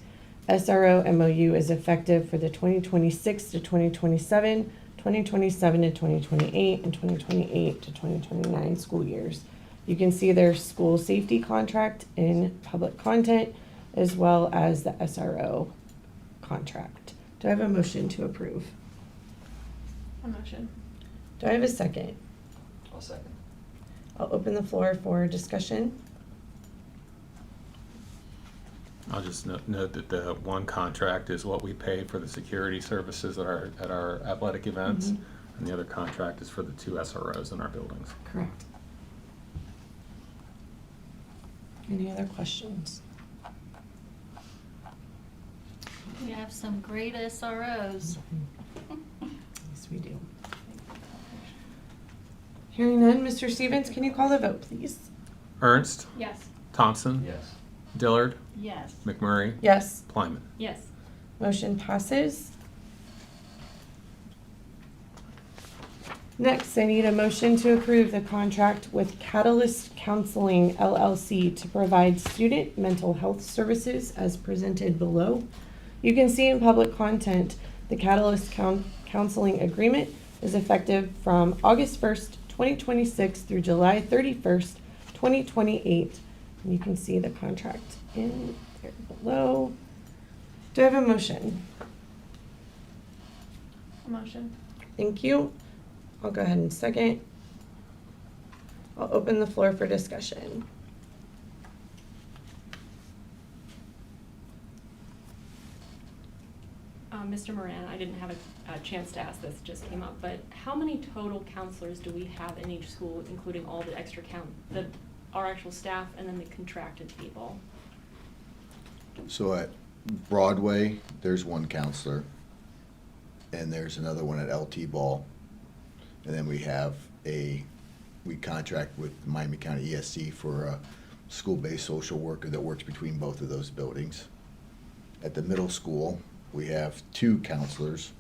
SRO MOU is effective for the 2026 to 2027, 2027 to 2028, and 2028 to 2029 school years. You can see their school safety contract in public content as well as the SRO contract. Do I have a motion to approve? A motion. Do I have a second? I'll second. I'll open the floor for discussion. I'll just note that the one contract is what we pay for the security services at our athletic events, Mhm. and the other contract is for the 2 SROs in our buildings. Correct. Any other questions? We have some great SROs. Yes, we do. Hearing none, Mr. Stevens, can you call the vote, please? Ernst, Yes. Thompson, Yes. Dillard, Yes. McMurray, Yes. Plyman. Yes. Motion passes. Next, I need a motion to approve the contract with Catalyst Counseling LLC to provide student mental health services as presented below. You can see in public content, the Catalyst Counseling Agreement is effective from August 1st, 2026 through July 31st, 2028. And you can see the contract in there below. Do I have a motion? A motion. Thank you. I'll go ahead and second. I'll open the floor for discussion. Mr. Moran, I didn't have a chance to ask this, it just came up, but how many total counselors do we have in each school, including all the extra our actual staff and then the contracted people? So at Broadway, there's one counselor, and there's another one at LT Ball. And then we contract with Miami County ESC for a school-based social worker that works between both of those buildings. At the middle school, we have 2 counselors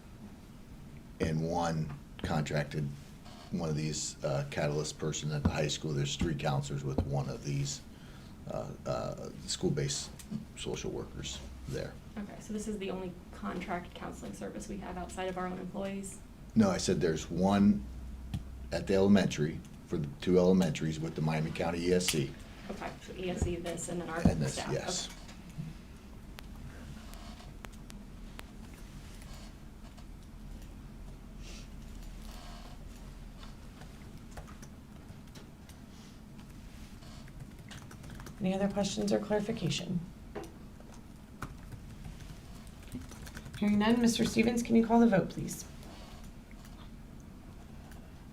and one of these Catalyst person. At the high school, there's 3 counselors with one of these school-based social workers there. Okay, so this is the only contract counseling service we have outside of our own employees? No, I said there's one at the elementary, for the 2 elementaries with the Miami County ESC. Okay, so ESE this and then our And this, staff? yes. Okay. Any other questions or clarification? Hearing none, Mr. Stevens, can you call the vote, please?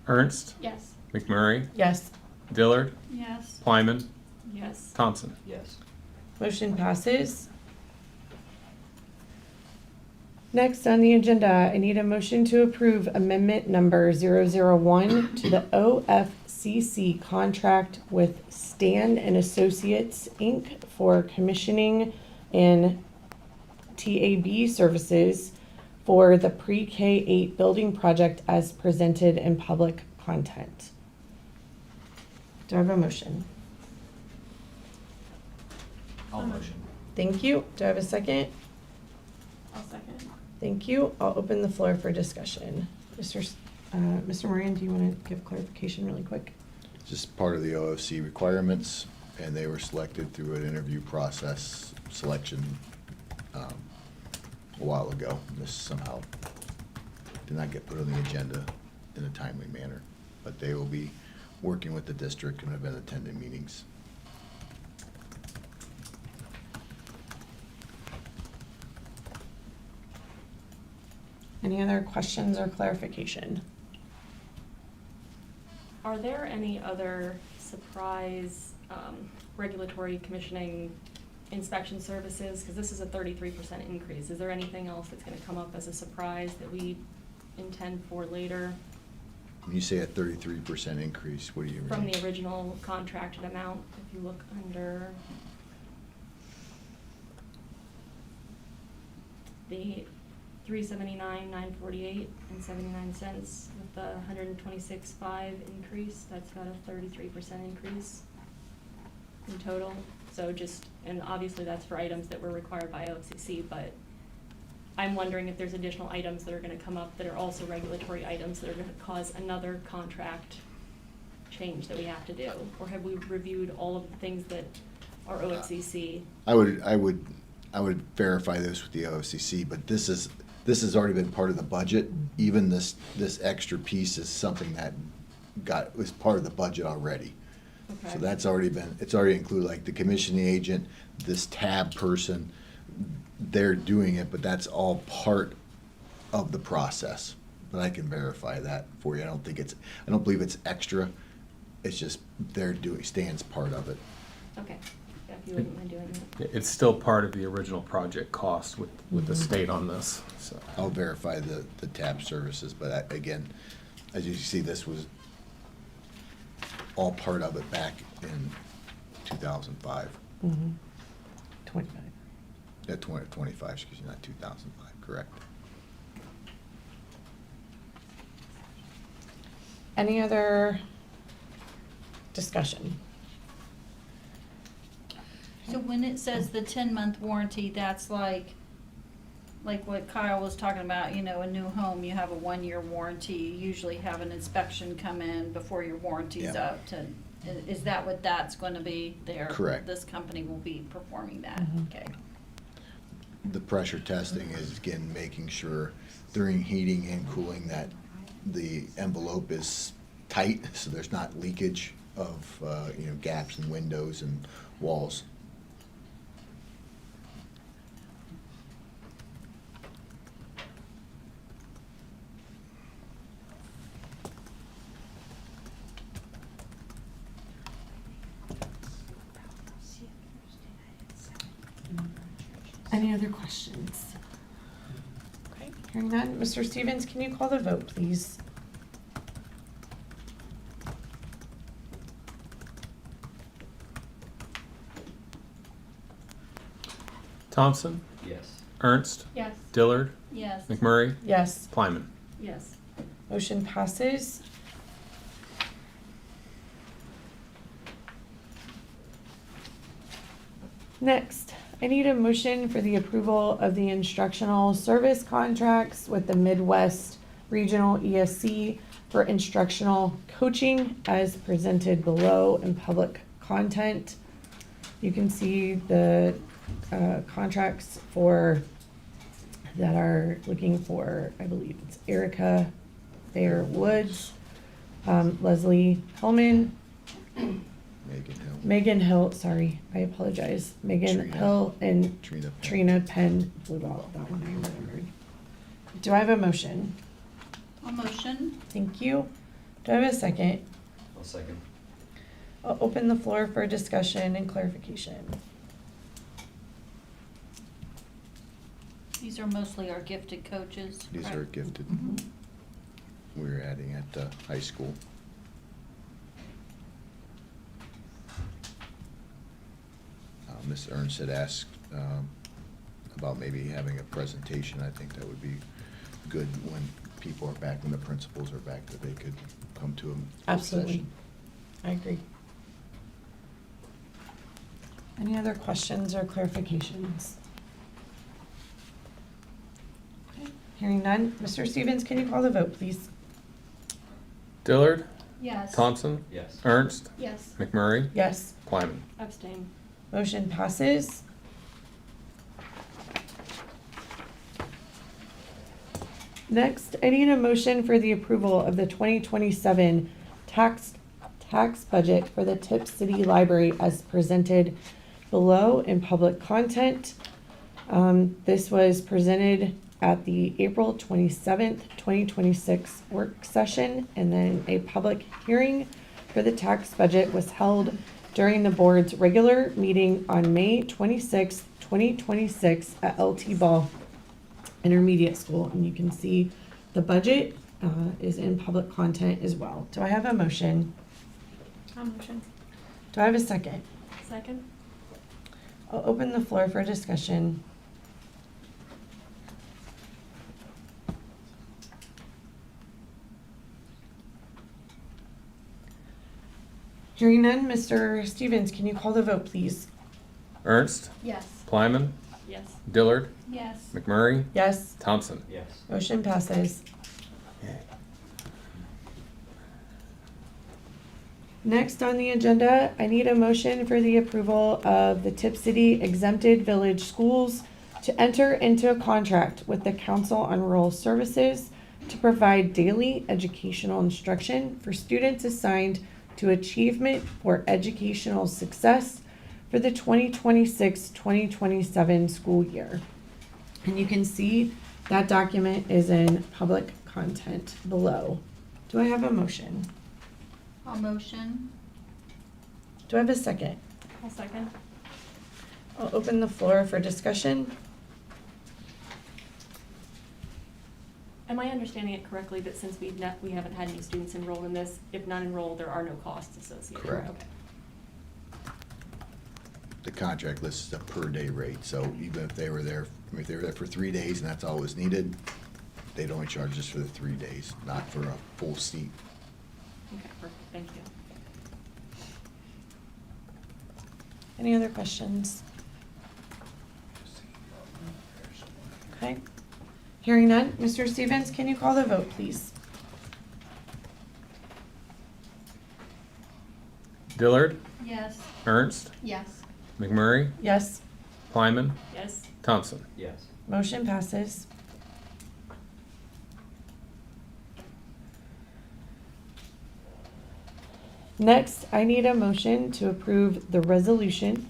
Ernst, Yes. McMurray, Yes. Dillard, Yes. Plyman, Yes. Thompson. Yes. Motion passes. Next on the agenda, I need a motion to approve amendment number 001 to the OFCC contract with Stan and Associates, Inc. for commissioning and TAB services for the pre-K-8 building project as presented in public content. Do I have a motion? I'll motion. Thank you. Do I have a second? I'll second. Thank you. I'll open the floor for discussion. Mr. Moran, do you want to give clarification really quick? Just part of the OFC requirements, and they were selected through an interview process selection a while ago. This somehow did not get put on the agenda in a timely manner, but they will be working with the district and have been attending meetings. Any other questions or clarification? Are there any other surprise regulatory commissioning inspection services? Because this is a 33% increase. Is there anything else that's going to come up as a surprise that we intend for later When you say a 33% increase, what do you mean? from the original contracted amount? If you look under the 379,948 and 79 cents with the 126.5 increase, that's about a 33% increase in total. So just, and obviously that's for items that were required by OFCC, but I'm wondering if there's additional items that are gonna come up that are also regulatory items that are gonna cause another contract change that we have to do? Or have we reviewed all of the things that are OFCC? I would verify this with the OFCC, but this has already been part of the budget. Even this extra piece is something that was part of the budget already. Okay. So that's already it's already included, like the commissioning agent, this tab person, they're doing it, but that's all part of the process. But I can verify that for you. I don't believe it's extra. It's just Stan's part of it. Okay, yeah, if you wouldn't mind doing that. It's still part of the original project cost with the state on this, so. I'll verify the tab services, but again, as you see, this was all part of it back in 2005. 25. 25, excuse me, not 2005, correct. Any other discussion? So when it says the 10-month warranty, that's like what Kyle was talking about, a new home, you have a 1-year warranty, you usually have an inspection come in before your warranty's Yeah. up is that what that's gonna be there? Correct. This company will be performing that, okay. The pressure testing is, again, making sure during heating and cooling that the envelope is tight, so there's not leakage of, gaps in windows and walls. Any other questions? Okay, hearing none. Mr. Stevens, can you call the vote, please? Thompson, Yes. Ernst, Yes. Dillard, Yes. McMurray, Yes. Plyman. Yes. Motion passes. Next, I need a motion for the approval of the instructional service contracts with the Midwest Regional ESC for instructional coaching as presented below in public content. You can see the contracts that are looking for, I believe it's Erica Thayer Woods, Leslie Hellman, Megan Hill, sorry, I apologize. Megan Trina. Hill and Trina Penn. Trina Penn. Blew out that one, I remembered. Do I have a motion? A motion? Thank you. Do I have a second? I'll second. I'll open the floor for discussion and clarification. These are mostly our gifted coaches. These right? are gifted. We're adding at the high school. Ms. Ernst had asked about maybe having a presentation. I think that would be good when people are back, when the principals are back, that they could come to a Absolutely. session. I agree. Any other questions or clarifications? Okay, hearing none. Mr. Stevens, can you call the vote, please? Dillard, Yes. Thompson, Yes. Ernst, Yes. McMurray, Yes. Plyman. Abstain. Motion passes. Next, I need a motion for the approval of the 2027 tax budget for the Tipp City Library as presented below in public content. This was presented at the April 27th, 2026 work session, and then a public hearing for the tax budget was held during the board's regular meeting on May 26th, 2026 at LT Ball Intermediate School. And you can see the budget is in public content as well. Do I have a motion? I'll motion. Do I have a second? Second? I'll open the floor for discussion. Hearing none, Mr. Stevens, can you call the vote, please? Ernst, Yes. Plyman, Yes. Dillard, Yes. McMurray, Yes, Yes. motion passes. Next on the agenda, I need a motion for the approval of the Tipp City exempted village schools to enter into a contract with the Council on Rural Services to provide daily educational instruction for students assigned to achievement or educational success for the 2026-2027 school year. And you can see that document is in public content below. Do I have a motion? I'll motion. Do I have a second? I'll second. I'll open the floor for discussion. Am I understanding it correctly that since we haven't had any students enrolled in this, if not enrolled, there are no costs associated? Correct. Okay. The contract lists a per day rate, so even if they were there for 3 days and that's all was needed, they'd only charge us for the 3 days, not for a full seat. Okay, perfect, thank you. Any other questions? Okay. Hearing none, Mr. Stevens, can you call the vote, please? Dillard, Yes. Ernst, Yes. McMurray, Yes, Plyman, Yes. Thompson. Yes. motion passes. Next, I need a motion to approve the resolution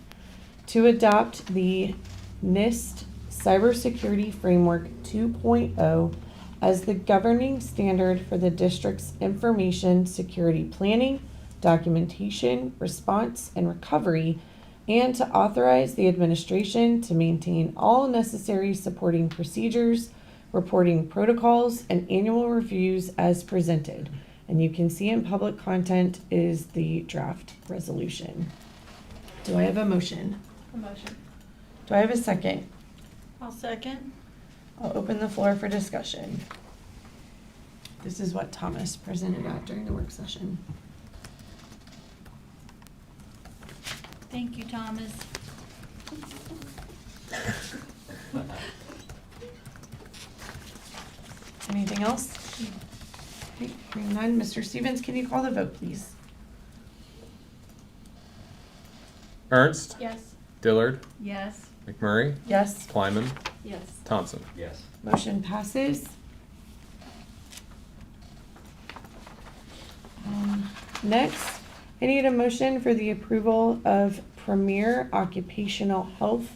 to adopt the NIST Cybersecurity Framework 2.0 as the governing standard for the district's information security planning, documentation, response, and recovery, and to authorize the administration to maintain all necessary supporting procedures, reporting protocols, and annual reviews as presented. And you can see in public content is the draft resolution. Do I have a motion? A motion. Do I have a second? I'll second. I'll open the floor for discussion. This is what Thomas presented at during the work session. Thank you, Thomas. Anything else? Okay, hearing none, Mr. Stevens, can you call the vote, please? Ernst, Yes. Dillard, Yes. McMurray, Yes, Plyman, Yes. Thompson. Yes. motion passes. Next, I need a motion for the approval of Premier Occupational Health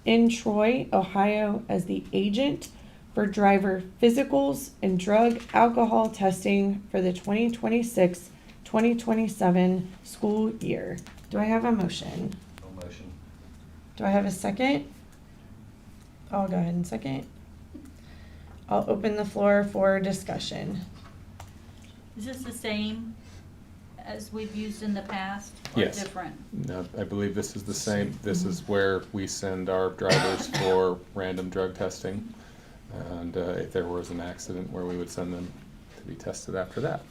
in Troy, Ohio as the agent for driver physicals and drug alcohol testing for the 2026-2027 school year. Do I have a motion? No motion. Do I have a second? I'll go ahead and second. I'll open the floor for discussion. Is this the same as we've used in the past or Yes. different? No, I believe this is the same. This is where we send our drivers for random drug testing. And if there was an accident, where we would send them to be tested after that.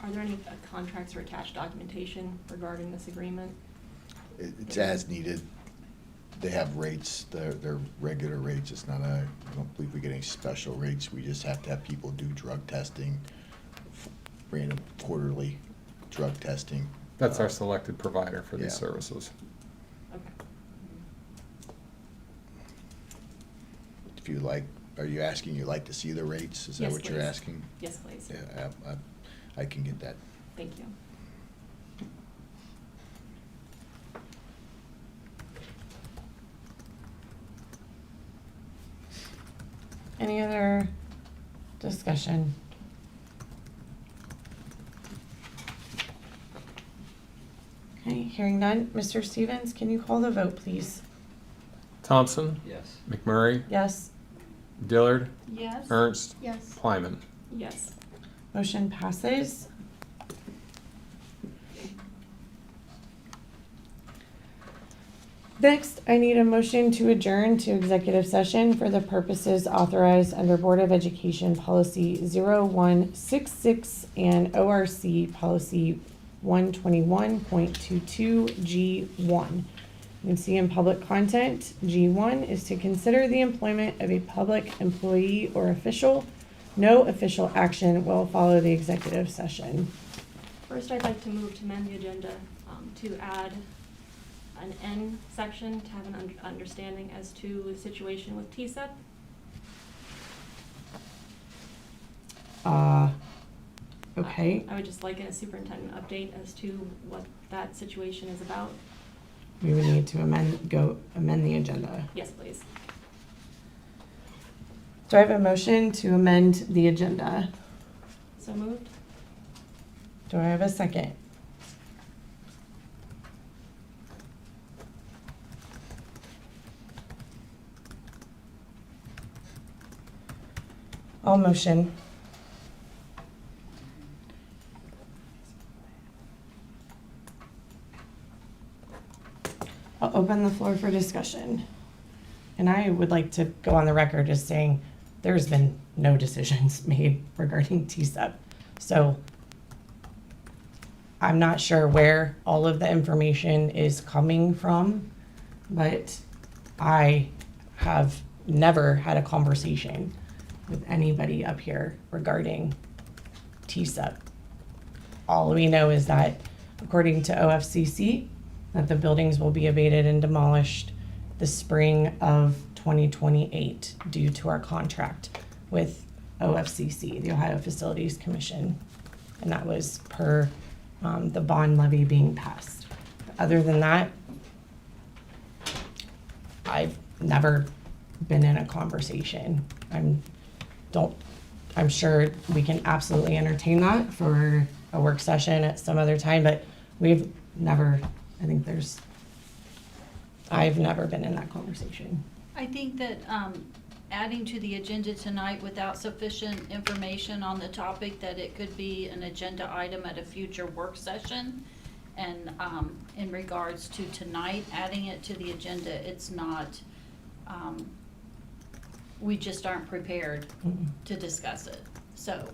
Are there any contracts or attached documentation regarding this agreement? It's as needed. They have rates, they're regular rates. It's not I don't believe we get any special rates. We just have to have people do drug testing, random quarterly drug testing. That's our selected provider for these Yeah. services. Okay. If you like, are you asking, you'd like to see the rates? Is that Yes, what you're please. asking? Yes, please. Yeah, I can get that. Thank you. Any other discussion? Okay, hearing none. Mr. Stevens, can you call the vote, please? Thompson, Yes. McMurray, Yes. Dillard, Yes. Ernst, Yes. Plyman. Yes. Motion passes. Next, I need a motion to adjourn to executive session for the purposes authorized under Board of Education Policy 0166 and ORC Policy 121.22G1. You can see in public content, G1 is to consider the employment of a public employee or official. No official action will follow the executive session. First, I'd like to move to amend the agenda to add an N section to have an understanding as to the situation with TSEP. Okay, I would just like a superintendent update as to what that situation is about. we would need to amend the agenda. Yes, please. Do I have a motion to amend the agenda? So moved? Do I have a second? I'll motion. I'll open the floor for discussion. And I would like to go on the record as saying there's been no decisions made regarding TSEP. So I'm not sure where all of the information is coming from, but I have never had a conversation with anybody up here regarding TSEP. All we know is that according to OFCC, that the buildings will be abated and demolished the spring of 2028 due to our contract with OFCC, the Ohio Facilities Commission. And that was per the bond levy being passed. Other than that, I've never been in a conversation. I'm sure we can absolutely entertain that for a work session at some other time, but we've never, I've never been in that conversation. I think that adding to the agenda tonight without sufficient information on the topic, that it could be an agenda item at a future work session. And in regards to tonight, adding it to the agenda, it's not, we just aren't prepared to discuss it, so.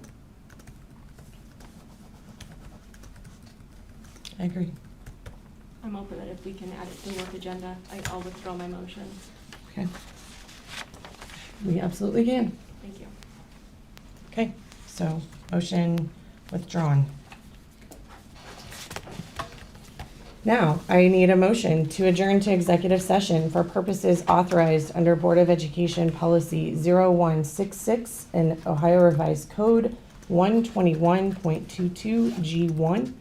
I agree. I'm open that if we can add it to the work agenda, I'll withdraw my motion. Okay. We absolutely can. Thank you. Okay, so motion withdrawn. Now, I need a motion to adjourn to executive session for purposes authorized under Board of Education Policy 0166 and Ohio Revised Code 121.22G1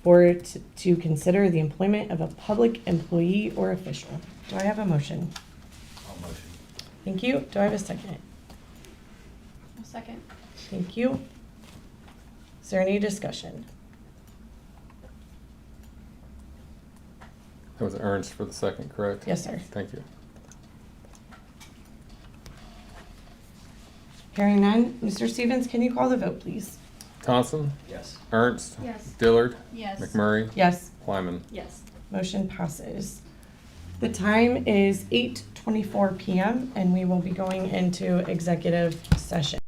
or to consider the employment of a public employee or official. Do I have a motion? I'll motion. Thank you. Do I have a second? A second. Thank you. Is there any discussion? That was Ernst for the second, correct? Yes, sir. Thank you. Hearing none. Mr. Stevens, can you call the vote, please? Thompson, Yes. Ernst, Yes. Dillard, Yes. McMurray, Yes. Plyman. Yes. Motion passes. The time is 8:24 p.m. and we will be going into executive session.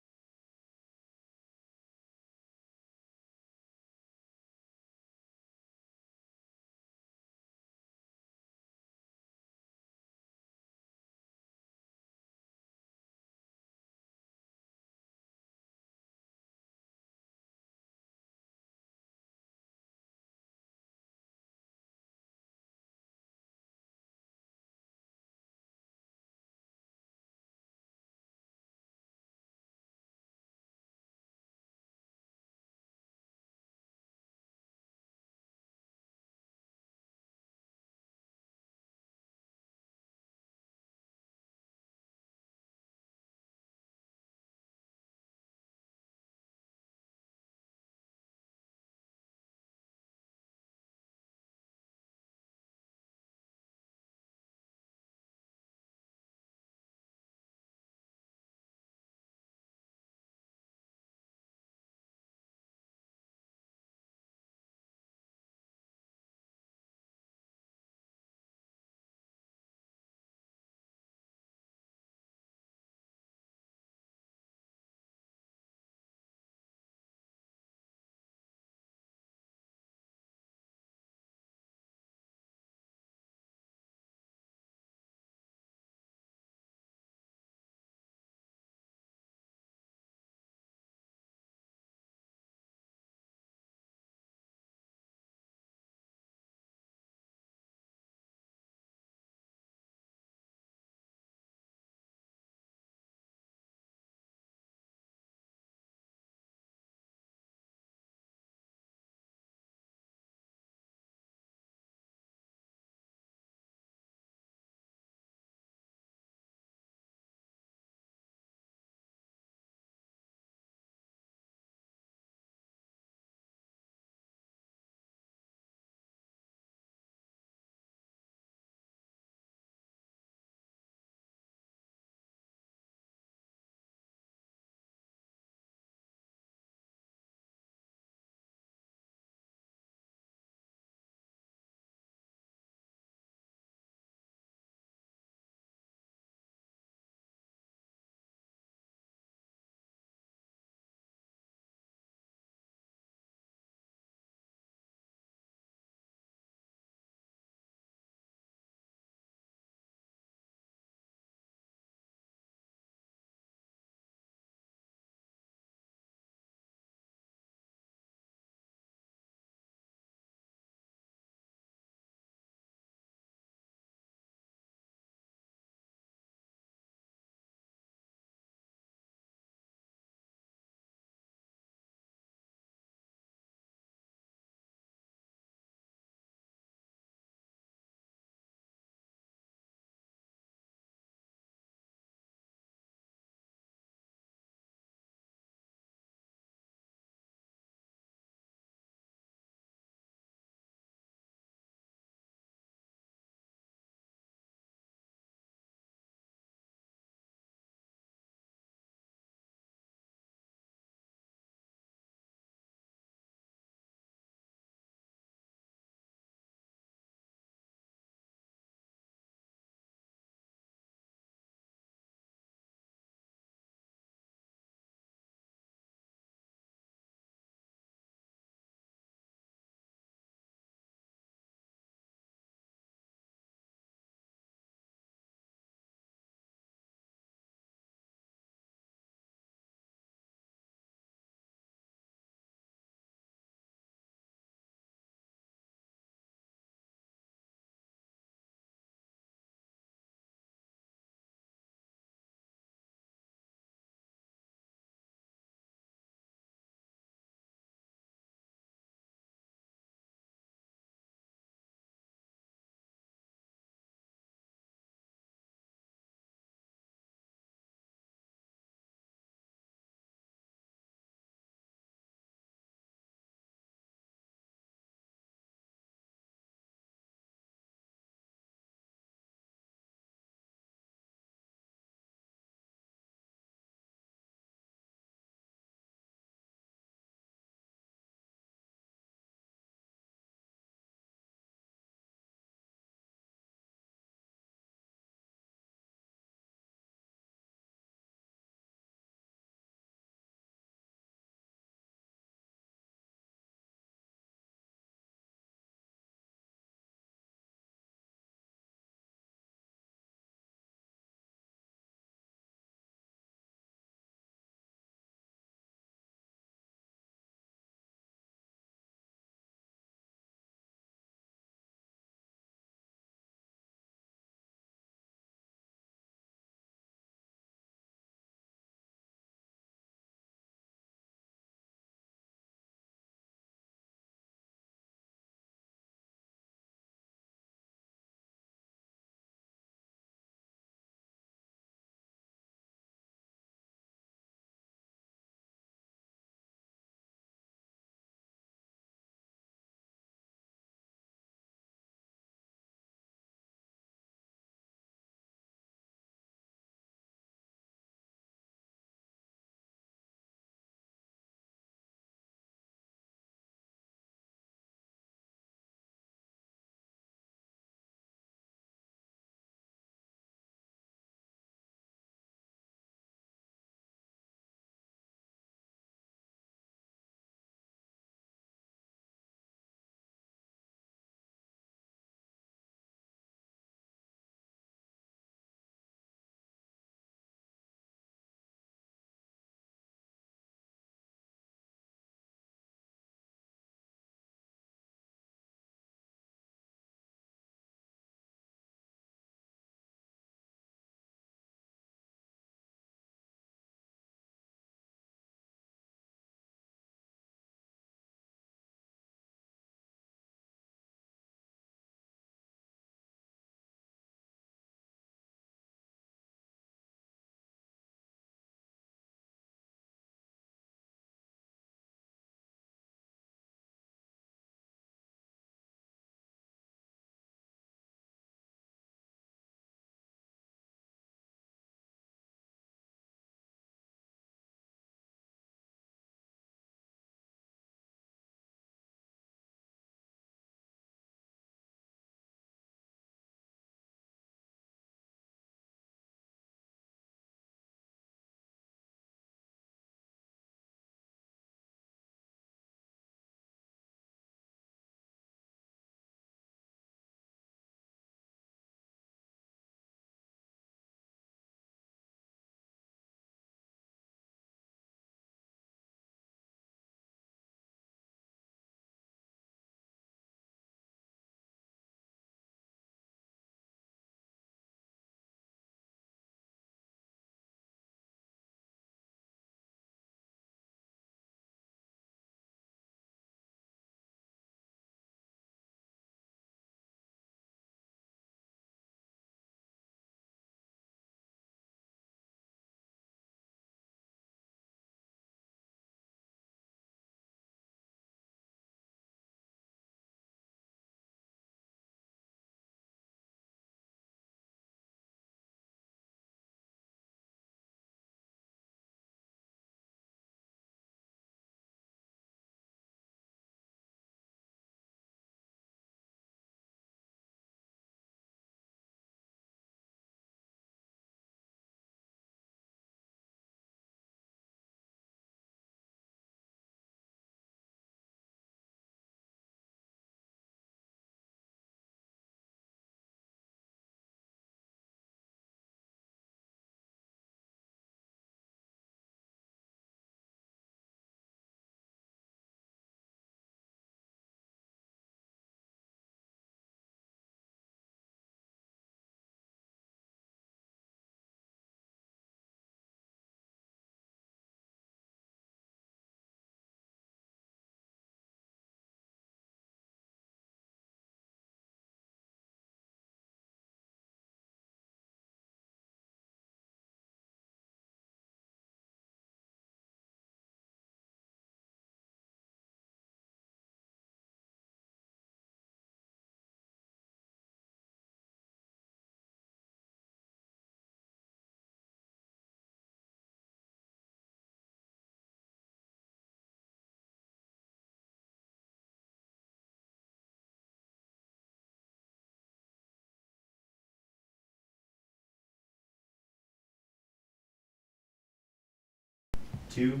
2.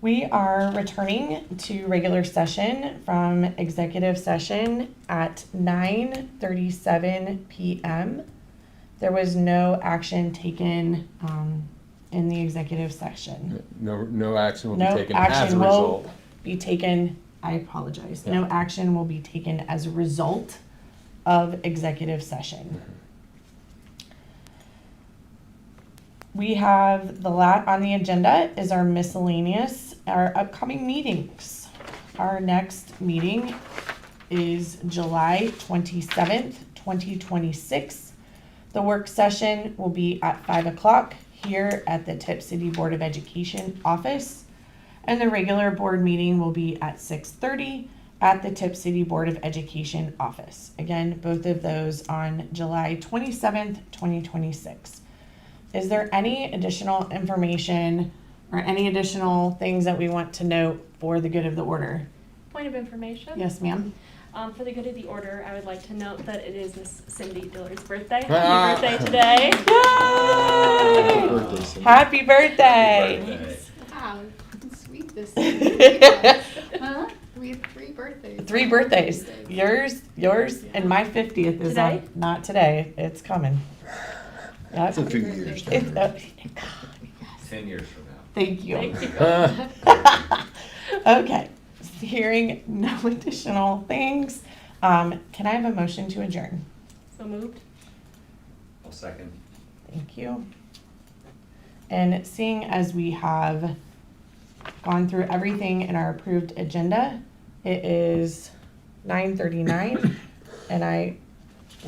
We are returning to regular session from executive session at 9:37 p.m. There was no action taken in the executive session. No action will be No taken as a action will result. be taken, I apologize. Yeah. No action will be taken as a result of executive session. We have on the agenda is our miscellaneous, our upcoming meetings. Our next meeting is July 27th, 2026. The work session will be at 5 o'clock here at the Tipp City Board of Education office. And the regular board meeting will be at 6:30 at the Tipp City Board of Education office. Again, both of those on July 27th, 2026. Is there any additional information or any additional things that we want to note for the good of the order? Point of information? Yes, ma'am. For the good of the order, I would like to note that it is Miss Cindy Diller's birthday. Ah. Happy birthday today. Yay! Birthday, Cindy. Happy birthday! Birthday. Wow, sweet this year. Huh? We have 3 birthdays. 3 birthdays. Yours, and my 50th is Today? not today. It's coming. Yep. It's a few years. It's, down the road. 10 years from now. Thank you. Thank you. Okay, hearing no additional things, can I have a motion to adjourn? So moved. I'll second. Thank you. And seeing as we have gone through everything in our approved agenda, it is 9:39, and I